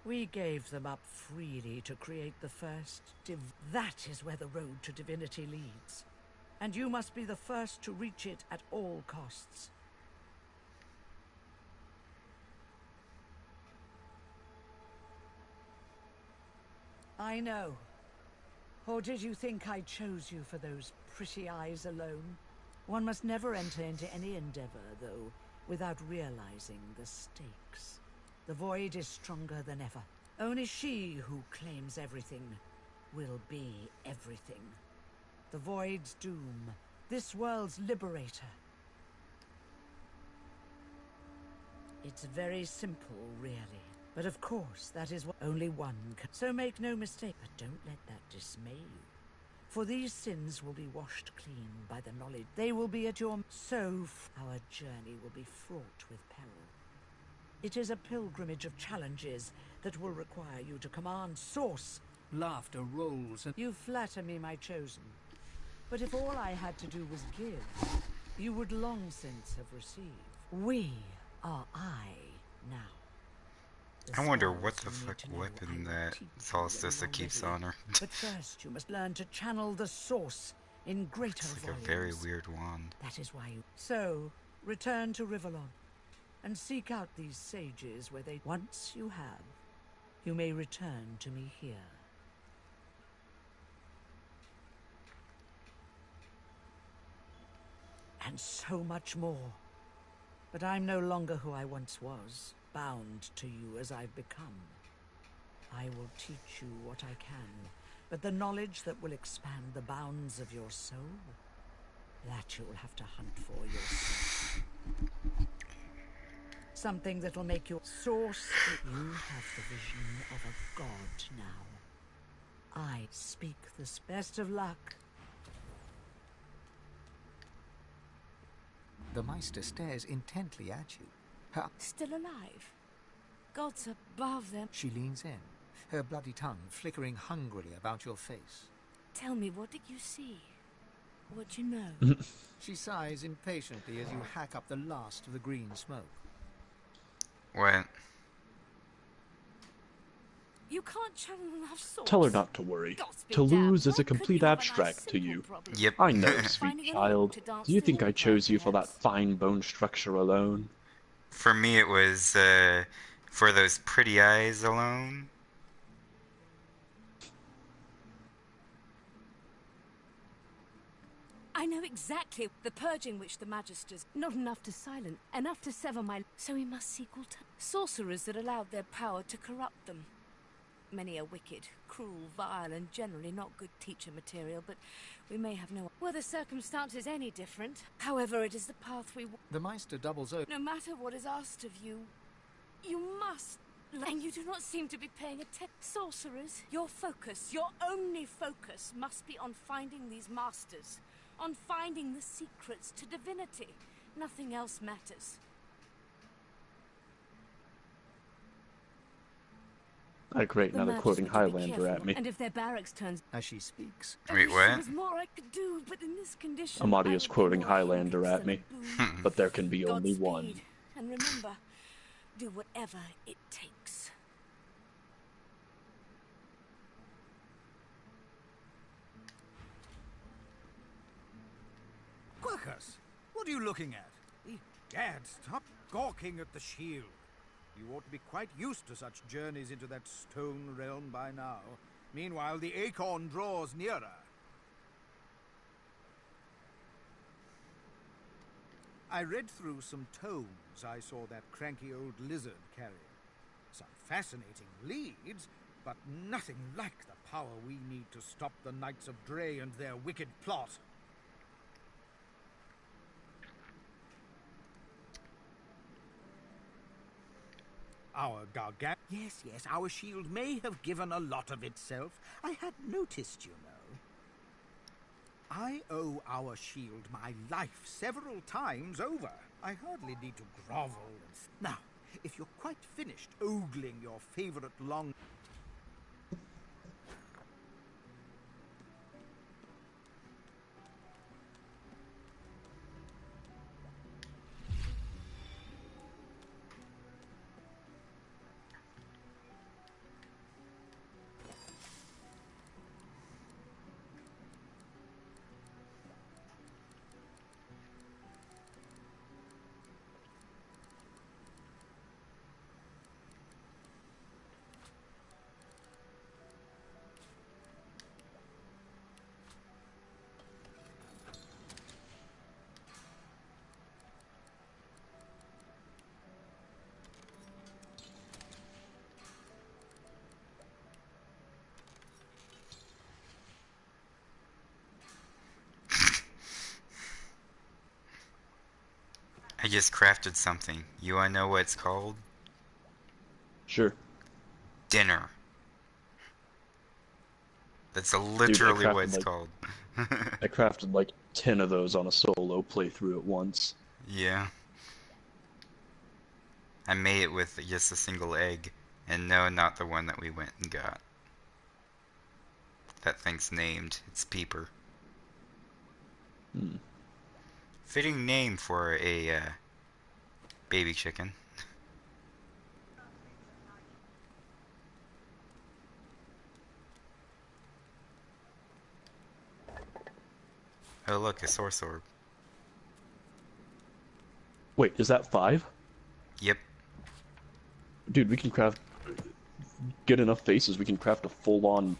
We gave them up freely to create the first That is where the road to divinity leads. And you must be the first to reach it at all costs. I know. Or did you think I chose you for those pretty eyes alone? One must never enter into any endeavor, though, without realizing the stakes. The void is stronger than ever. Only she who claims everything will be everything. The void's doom, this world's liberator. It's very simple, really. But of course, that is what only one can. So make no mistake, but don't let that dismay you. For these sins will be washed clean by the knowledge. They will be at your... So our journey will be fraught with peril. It is a pilgrimage of challenges that will require you to command source. Laughter rolls and... You flatter me, my chosen. But if all I had to do was give, you would long since have received. We are I now. I wonder what the fuck weapon that Solstice keeps on her. But first you must learn to channel the source in greater It's like volumes. a very weird wand. That is why you... So, return to Rivellon, and seek out these sages where they... Once you have, you may return to me here. And so much more. But I'm no longer who I once was, bound to you as I've become. I will teach you what I can, but the knowledge that will expand the bounds of your soul, that you'll have to hunt for yourself. Something that'll make your source... You have the vision of a god now. I speak the best of luck. The Meister stares intently at you. Her... Still alive? Gods above them. She leans in, her bloody tongue flickering hungrily about your face. Tell me, what did you see? What you know? She sighs impatiently as you hack up the last of the green smoke. What? You can't channel enough source. Tell her not to worry. Toulouse is a complete abstract to you. Yep. I know, sweet child. Do you think I chose you for that fine bone structure alone? For me, it was for those pretty eyes alone. I know exactly the purging which the Magisters... Not enough to silence, enough to sever my... So we must seek sorcerers that allowed their power to corrupt them. Many are wicked, cruel, vile, and generally not good teacher material, but we may have no... Were the circumstances any different? However, it is the path we... The Meister doubles over. No matter what is asked of you, you must... And you do not seem to be paying attention. Sorcerers, your focus, your only focus, must be on finding these masters. On finding the secrets to divinity. Nothing else matters. Great, now they're quoting Highlander at me. And if their barracks turns... As she speaks. Wait, what? There was more I could do, but in this condition... Amadia's quoting Highlander at me. But there can be only one. And remember, do whatever it takes. Quercus, what are you looking at? Gad, stop gawking at the shield. You ought to be quite used to such journeys into that stone realm by now. Meanwhile, the acorn draws nearer. I read through some tomes I saw that cranky old lizard carrying. Some fascinating leads, but nothing like the power we need to stop the Knights of Dre and their wicked plot. Our gargant... Yes, our shield may have given a lot of itself. I had noticed, you know. I owe our shield my life several times over. I hardly need to grovel. Now, if you're quite finished ogling your favorite long... I just crafted something. You wanna know what it's called? Sure. Dinner. That's Dude, I literally what crafted it's like called. I crafted like 10 of those on a solo playthrough at once. Yeah. I made it with just a single egg. And no, not the one that we went and got. That thing's named. It's Peeper. Hmm. Fitting name for a baby chicken. Oh look, a source orb. Wait, is that 5? Yep. Dude, we can craft... Get enough faces, we can craft a full-on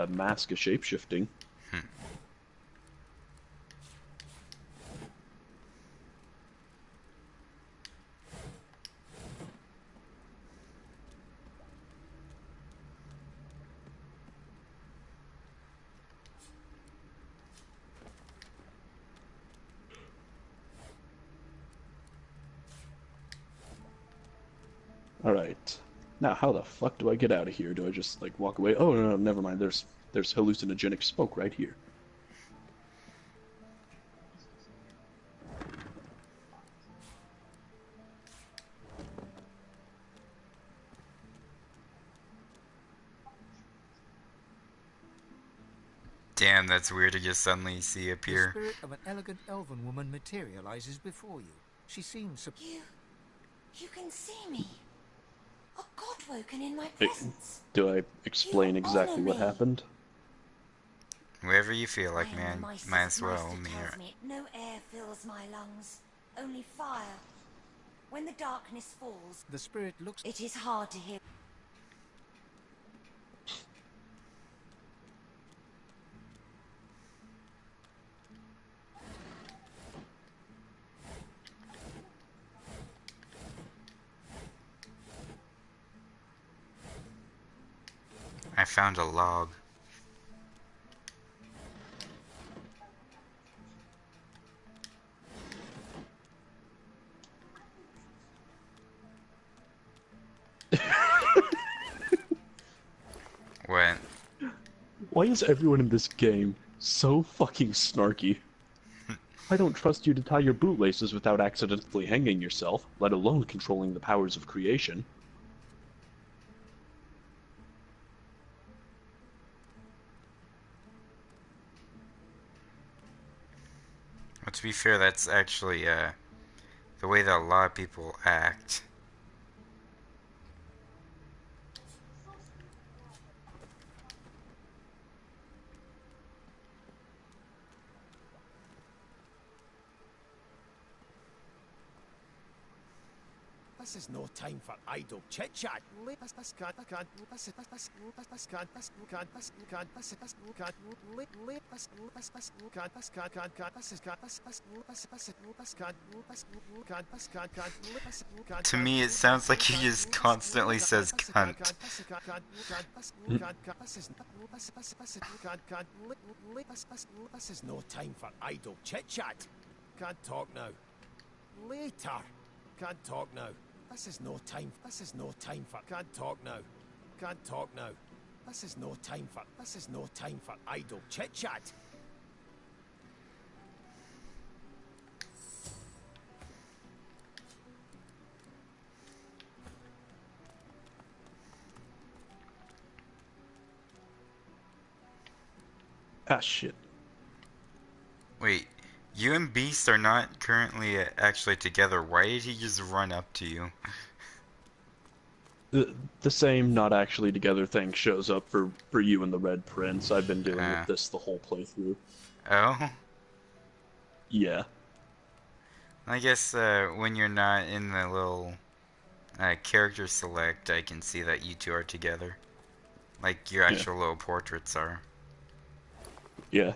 mask of shapeshifting. Alright. Now, how the fuck do I get out of here? Do I just, like, walk away? Oh, no, never mind. There's hallucinogenic smoke right here. Damn, that's weird to just suddenly see The appear. spirit of an elegant elven woman materializes before you. She seems... You can see me. A god woken in my presence. Do I explain exactly what happened? Wherever you feel like, man. Might as well. Tells me no air fills my lungs, only fire. When the darkness falls, the spirit looks... It is hard to hear. I found a log. What? Why is everyone in this game so fucking snarky? I don't trust you to tie your bootlaces without accidentally hanging yourself, let alone controlling the powers of creation. Well, to be fair, that's actually the way that a lot of people act. This is no time for idle chit-chat. To me, it sounds like he just constantly says cunt. This is no time for idle chit-chat. Can't talk now. Later. Can't talk now. This is no time for can't talk now. Can't talk now. This is no time for idle chit-chat. Ah, shit. Wait, you and Beast are not currently actually together. Why did he just run up to you? The same not actually together thing shows up for you and the Red Prince. I've been dealing with this the whole playthrough. Oh? Yeah. I guess when you're not in the little character select, I can see that you two are together. Like your actual little portraits are. Yeah.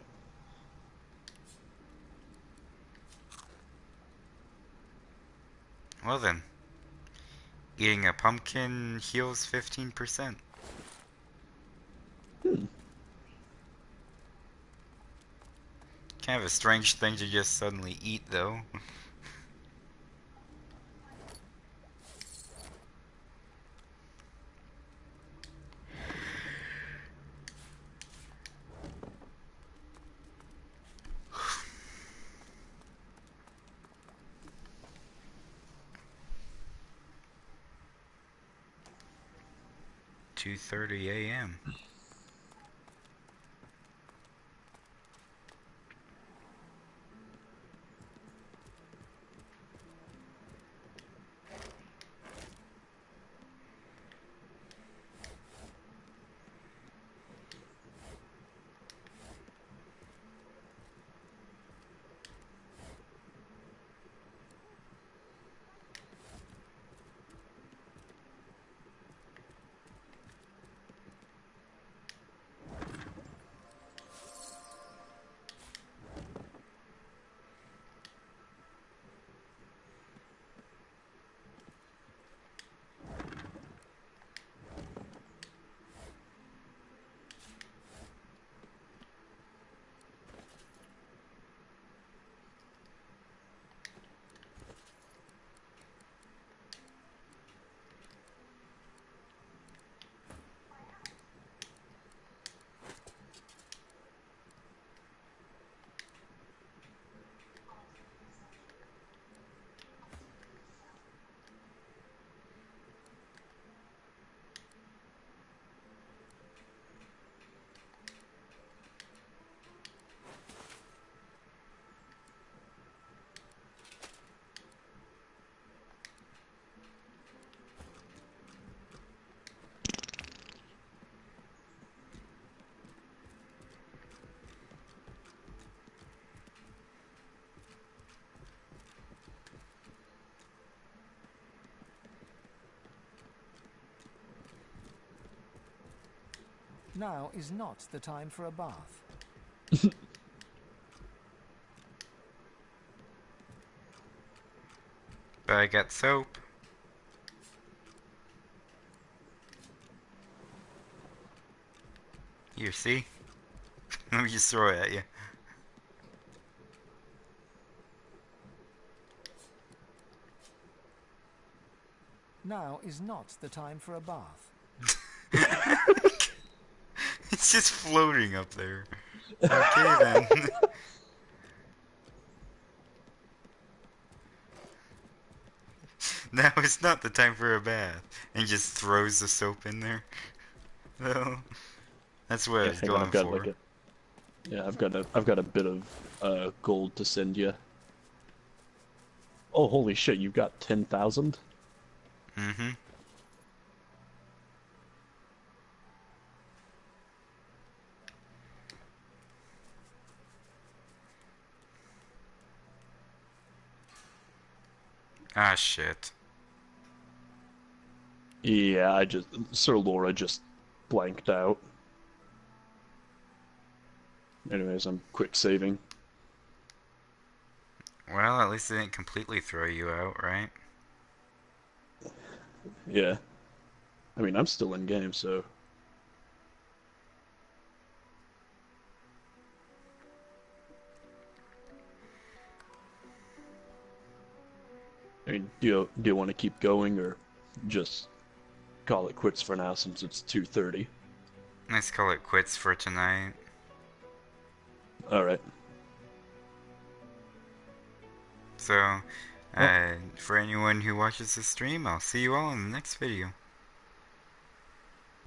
Well then. Eating a pumpkin heals 15%. Kind of a strange thing to just suddenly eat, though. 2:30 a.m. Now is not the time for a bath. But I got soap. Here, see? Let me just throw it at you. Now is not the time for a bath. It's just floating up there. Okay then. Now is not the time for a bath. And he just throws the soap in there. Well, that's what I Yeah, was hang on, going I've got for. like a. Yeah, I've got a bit of gold to send you. Oh, holy shit! You've got 10,000. Mm-hmm. Ah, shit. Yeah, Sir Laura just blanked out. Anyways, I'm quick saving. Well, at least it didn't completely throw you out, right? Yeah. I mean, I'm still in game, so. I mean, do you want to keep going or just call it quits for now since it's 2:30? Let's call it quits for tonight. All right. So, for anyone who watches the stream, I'll see you all in the next video.